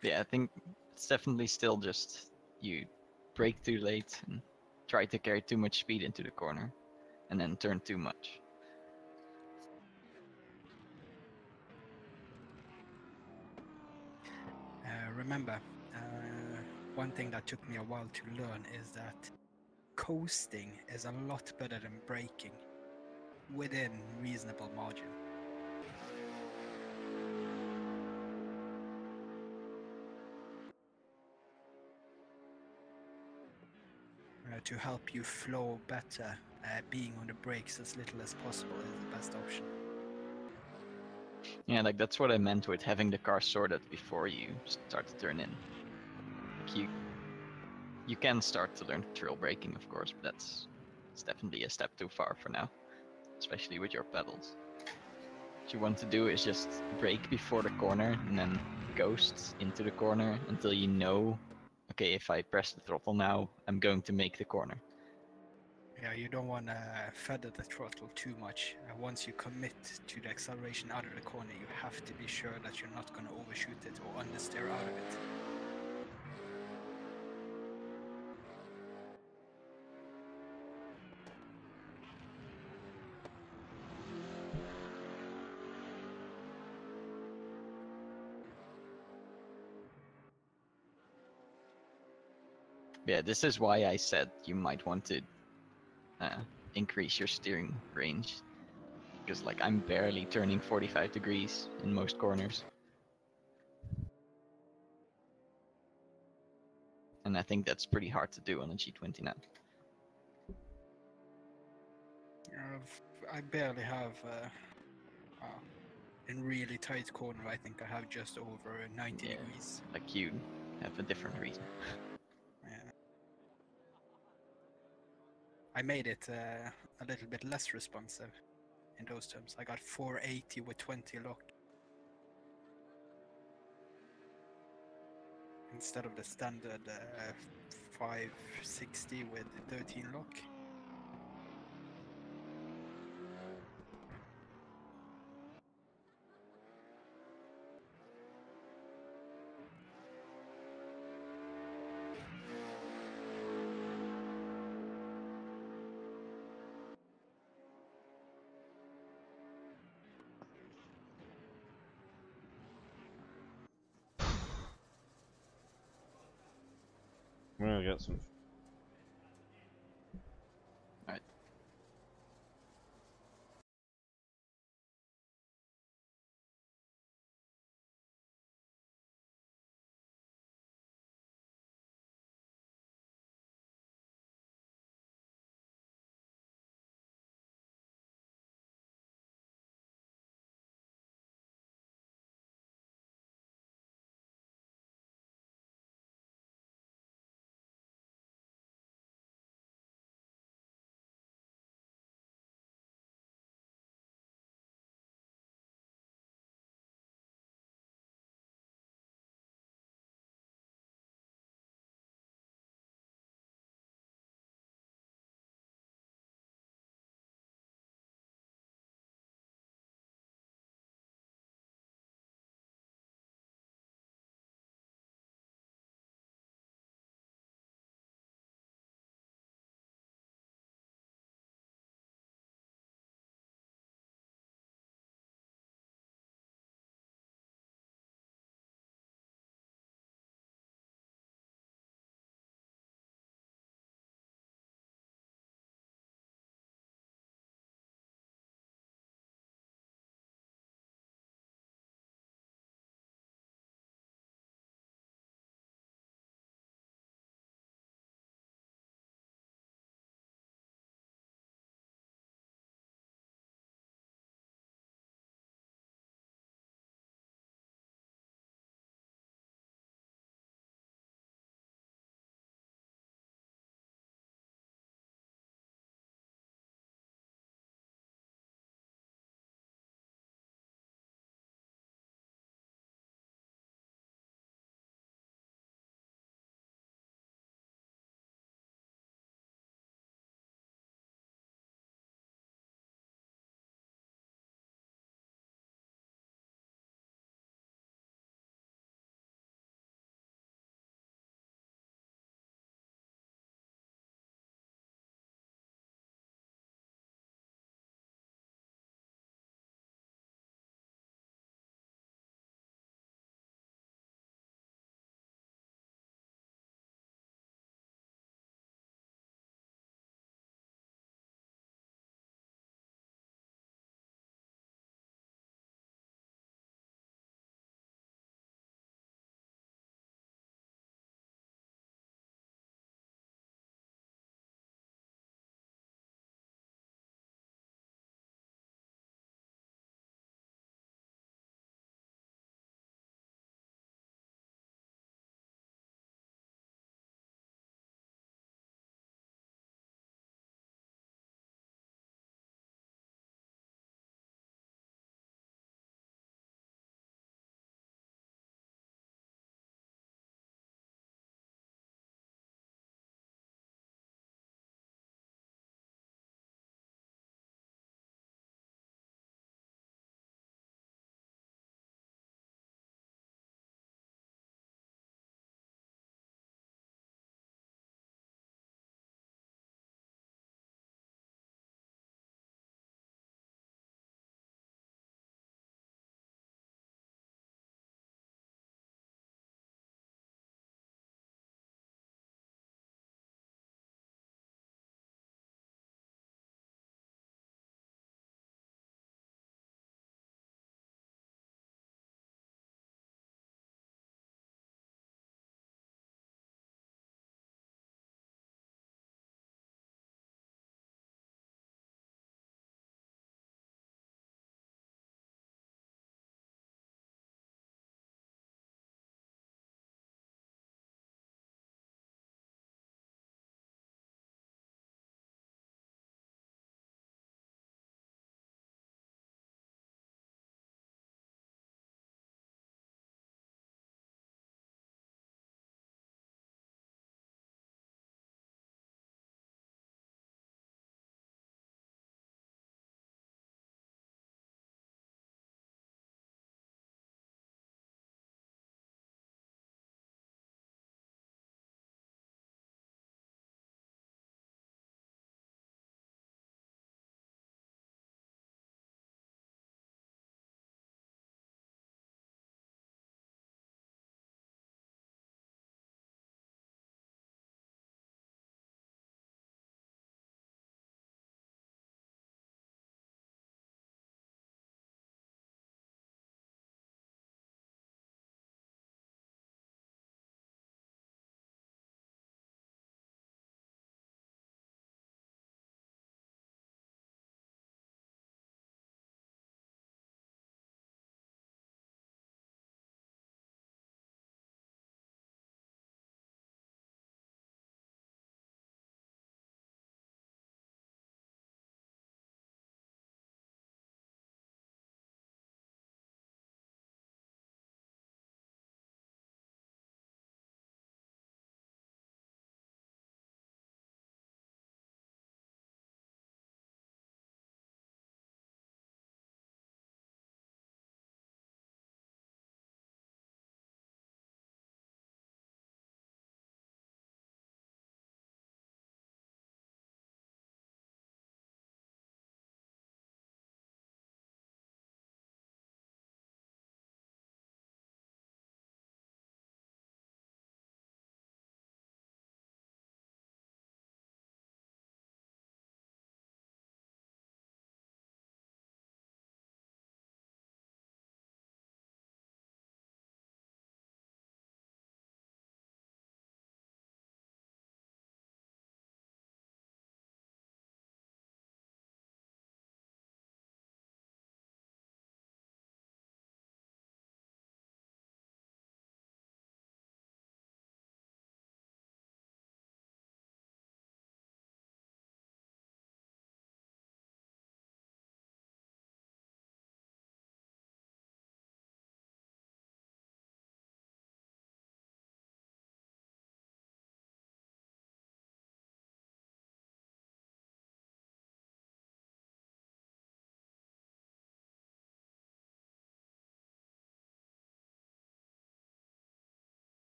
But yeah, I think it's definitely still just you brake too late and try to carry too much speed into the corner and then turn too much. Remember, one thing that took me a while to learn is that coasting is a lot better than braking within reasonable margin. To help you flow better, being on the brakes as little as possible is the best option. Yeah, like that's what I meant with having the car sorted before you start to turn in. Like you can start to learn trail braking, of course, but it's definitely a step too far for now, especially with your pedals. What you want to do is just brake before the corner and then ghost into the corner until you know, okay, if I press the throttle now, I'm going to make the corner. Yeah, you don't want to feather the throttle too much. Once you commit to the acceleration out of the corner, you have to be sure that you're not going to overshoot it or understeer out of it. Yeah, this is why I said you might want to increase your steering range. Because like I'm barely turning 45 degrees in most corners. And I think that's pretty hard to do on a G29. I barely have, in really tight corner, I think I have just over 90 Yeah, degrees. like you have a different reason. Yeah. I made it a little bit less responsive in those terms. I got 480 with 20 lock instead of the standard 560 with 13 lock. I'm gonna get some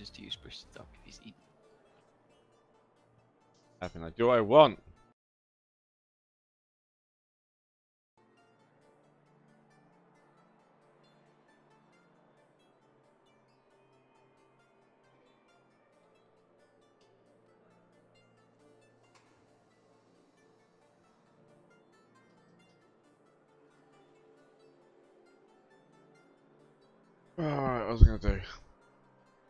just use push to talk if he's eating. Having do I want? Alright, what was I gonna do?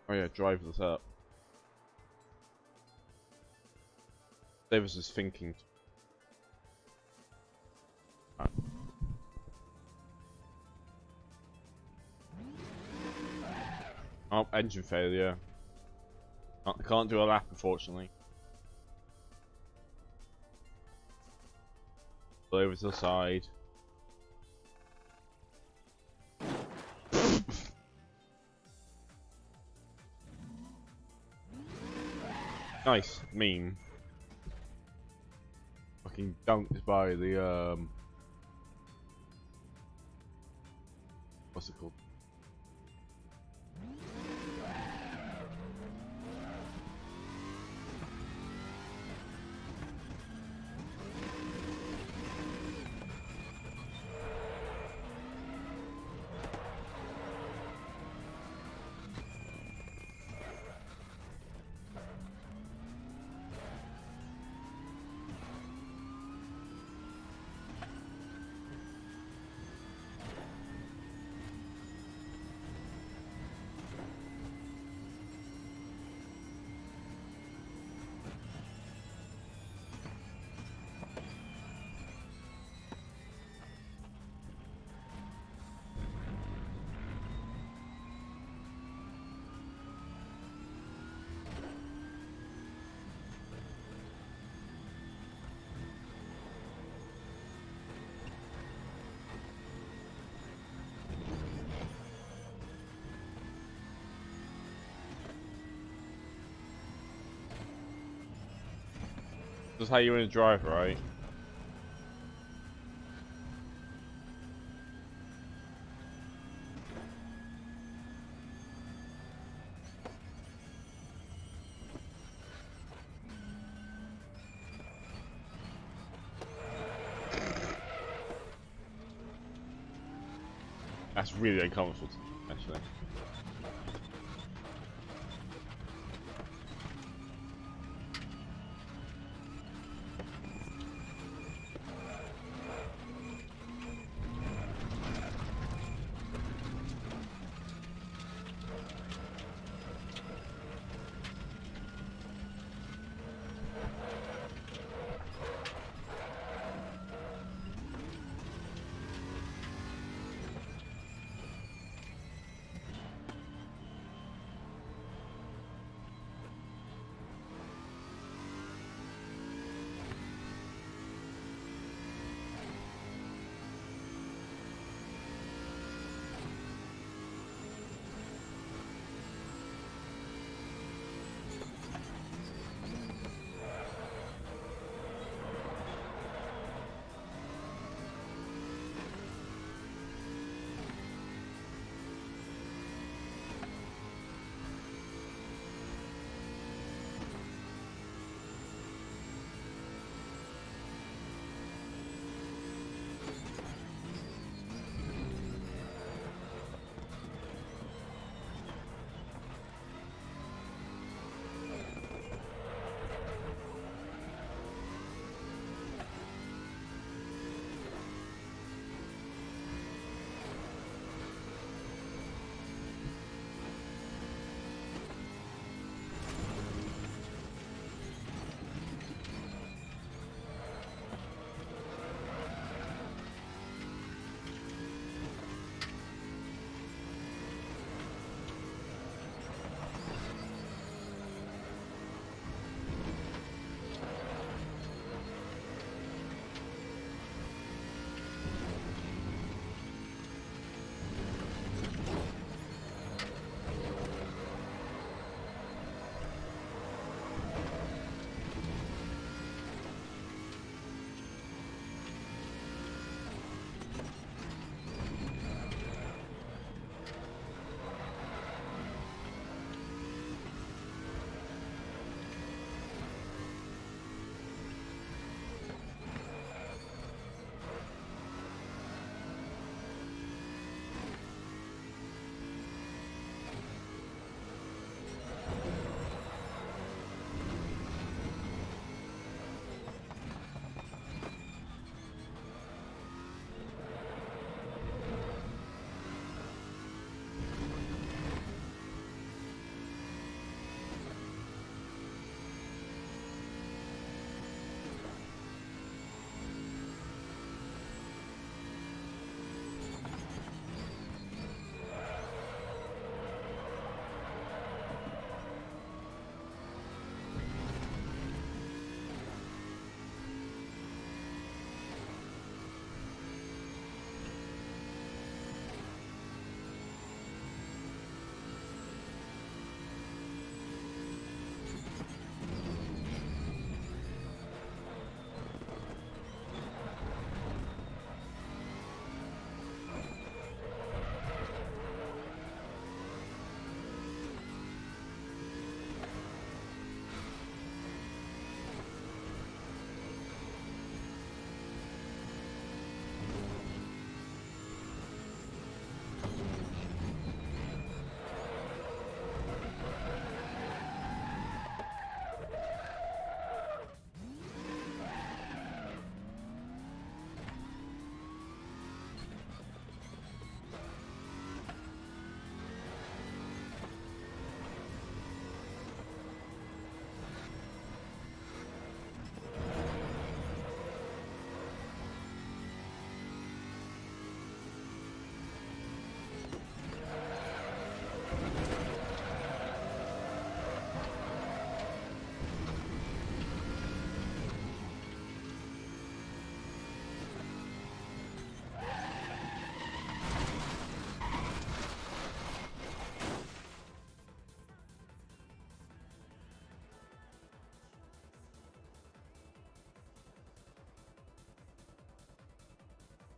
Oh yeah, drive this up. Davis is thinking. Right. Oh, engine failure. I can't do a lap, unfortunately. Go over to the side. Nice meme. Fucking dunked by the what's it called? This is how you want to drive, right? That's really uncomfortable, actually.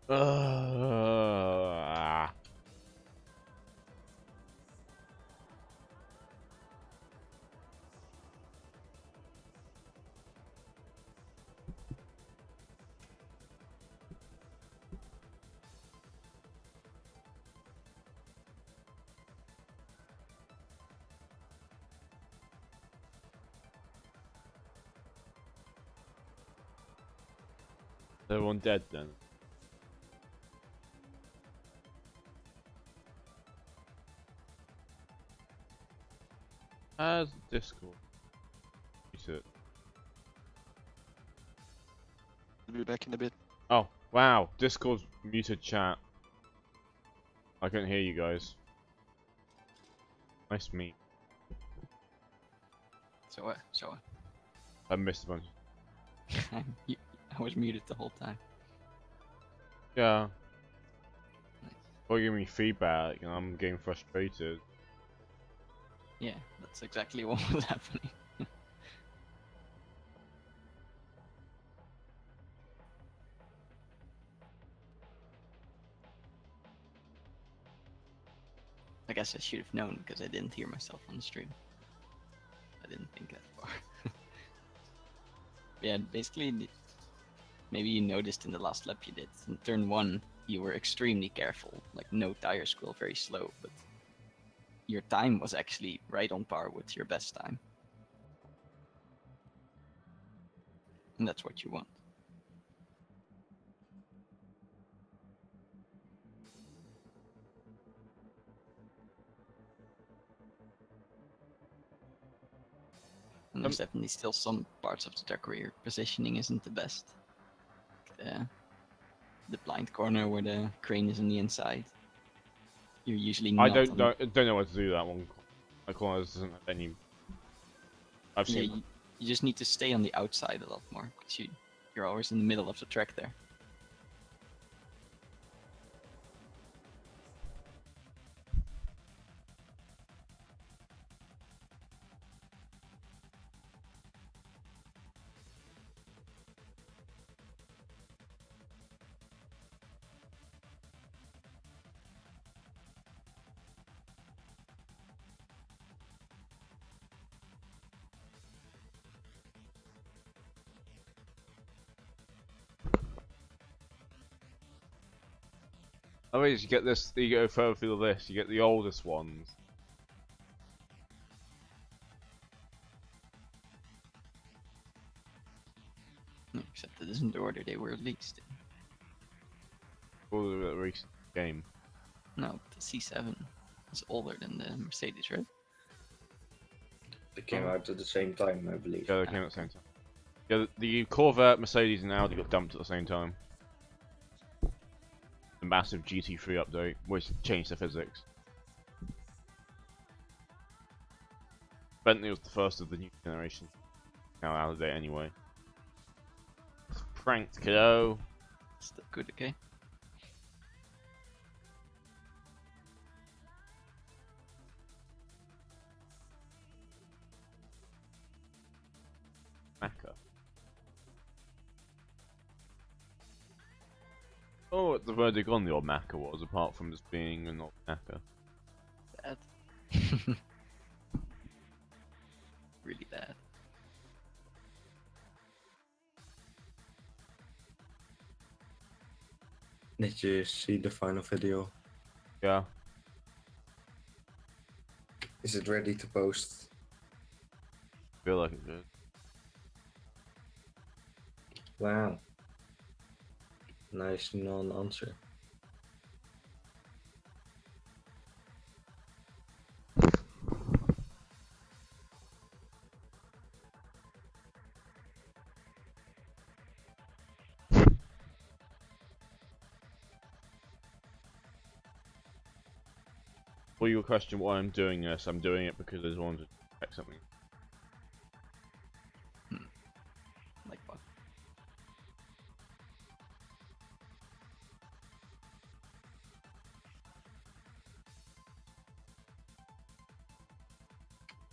Uh, everyone dead then? As Discord. Research. I'll be back in a bit. Oh, wow. Discord's muted chat. I couldn't hear you guys. Nice meet. So what? So what? I missed a bunch. I was muted the whole time. Yeah. Nice. Or giving me feedback and I'm getting frustrated. Yeah, that's exactly what was happening. I guess I should have known because I didn't hear myself on the stream. I didn't think that far. Yeah, basically, maybe you noticed in the last lap you did. In turn 1, you were extremely careful, like no tire squeal, very slow, but your time was actually right on par with your best time. And that's what you want. And there's definitely still some parts of the track where your positioning isn't the best. The blind corner where the crane is on the inside. You're usually not. I don't know what to do that one. My corner doesn't have any. I've Yeah, seen. you just need to stay on the outside a lot more because you're always in the middle of the track there. I mean, you get this. You go further through the list. You get the oldest ones. Except it isn't the order they were released in. All of the recent game. No, the C7 is older than the Mercedes, right? They came out at the same time, I believe. Yeah, they came at the same time. Yeah, the Corvette, Mercedes, and Audi got dumped at the same time. The massive GT3 update, which changed the physics. Bentley was the first of the new generation. Now out of date anyway. Pranked, kiddo. Still good, okay? Macca. Oh, what the verdict on the old Macca was, apart from just being an old Macca. Bad. Really bad. Did you see the final video? Yeah. Is it ready to post? Feel like it did. Wow. Nice non-answer. For your question why I'm doing this, I'm doing it because I just wanted to check something. Like what?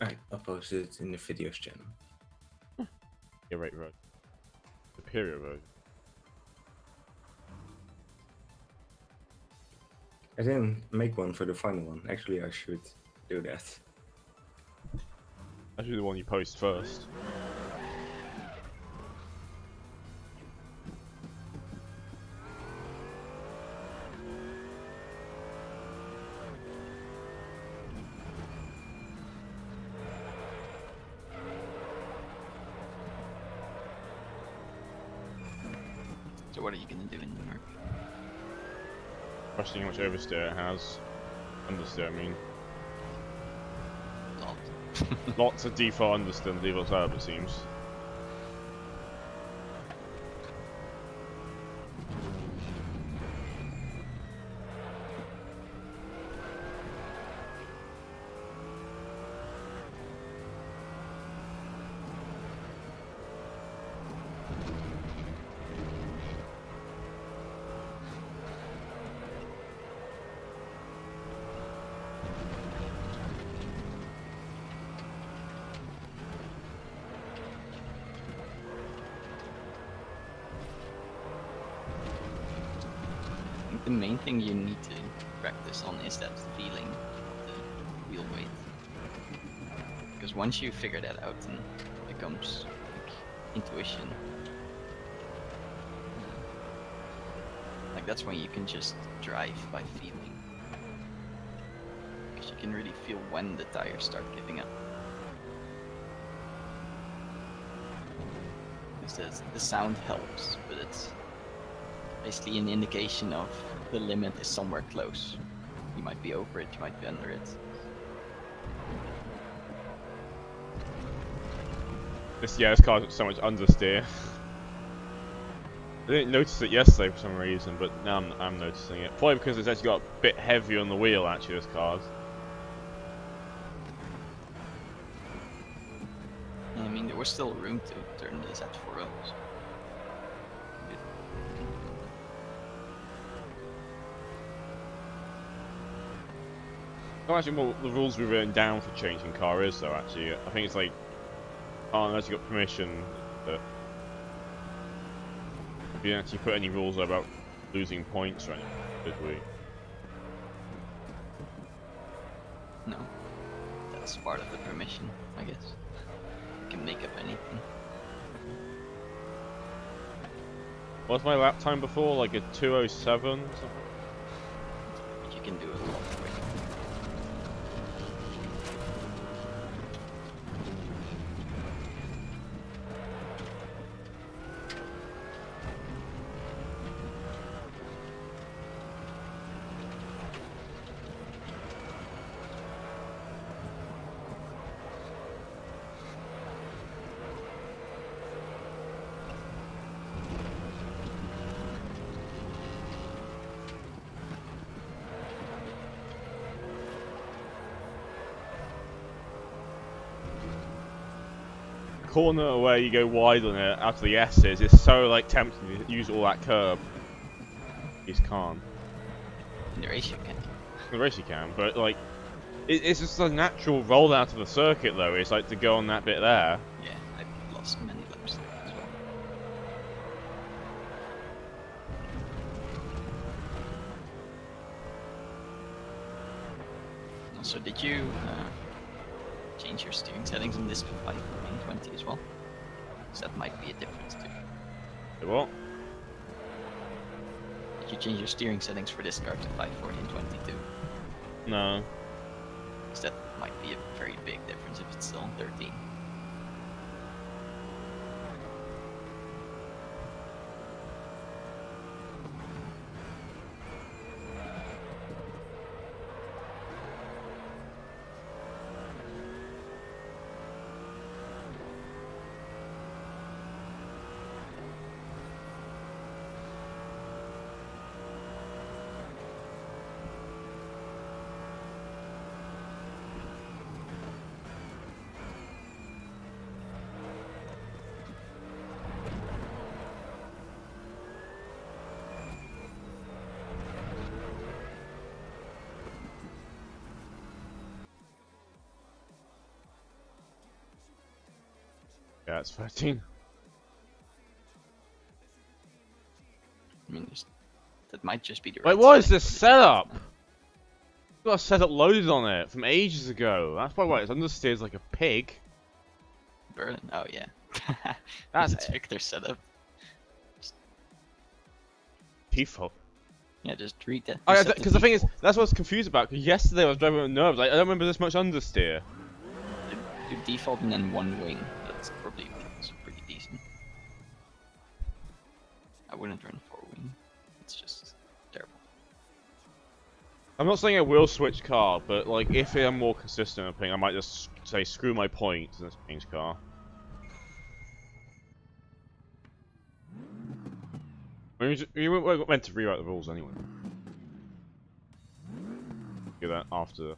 Alright, I'll post it in the videos channel. Yeah, right, road. Superior road. I didn't make one for the final one. Actually, I should do that. That's the one you post first. So what are you gonna do in New York? Questioning how much oversteer it has. Understeer, I mean. Lot. Lots of default understeer and default setup, it seems. I think the main thing you need to practice on is that feeling of the wheel weight. Because once you figure that out, then it becomes like intuition. Like that's when you can just drive by feeling. Because you can really feel when the tires start giving up. Because the sound helps, but it's basically an indication of the limit is somewhere close. You might be over it, you might be under it. This car's got so much understeer. I didn't notice it yesterday for some reason, but now I'm noticing it. Probably because it's actually got a bit heavier on the wheel, actually, this car's. I mean, there was still room to turn this at 4 O's. I don't actually what the rules we've written down for changing car is, though, actually. I think it's like, oh, unless you got permission, but we didn't actually put any rules about losing points or anything, did we? No, that's part of the permission, I guess. You can make up anything. What's my lap time before? Like a 2:07 or something? But you can do it a lot quicker. Corner where you go wide on it after the S's is so like tempting to use all that curb. You just can't. In the race you can. In the race you can, but like it's just a natural rollout of the circuit though. It's like to go on that bit there. Yeah, I've lost many laps there as well. Also, did you change your steering settings in this 5 and 20 as well? Because that might be a difference too. Say what? Did you change your steering settings for this car to 540 and 22? No. Because that might be a very big difference if it's still on 13. Yeah, it's 13. I mean, that might just be the Wait, right what is setting this for the setup? difference, Got a setup loaded on it from ages ago. That's probably why it's understeered like a pig. Berlin. Oh yeah. That's Just check their setup. default. Yeah, just read that. Oh, yeah, reset because the thing is, default. that's what I was confused about. Because yesterday I was driving with nerves. Like, I don't remember this much understeer. Do default and then one wing. That's probably pretty decent. I wouldn't run 4-wing. It's just terrible. I'm not saying I will switch car, but like if I'm more consistent with ping, I might just say screw my points and just change car. I mean, you weren't meant to rewrite the rules anyway. Do that after.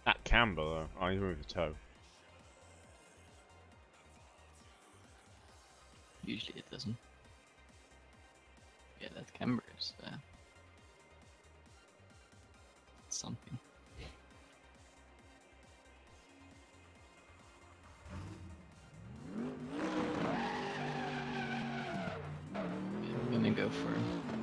That camber though. I need to move the toe. Usually it doesn't. Yeah, that camber is something. I'm gonna go for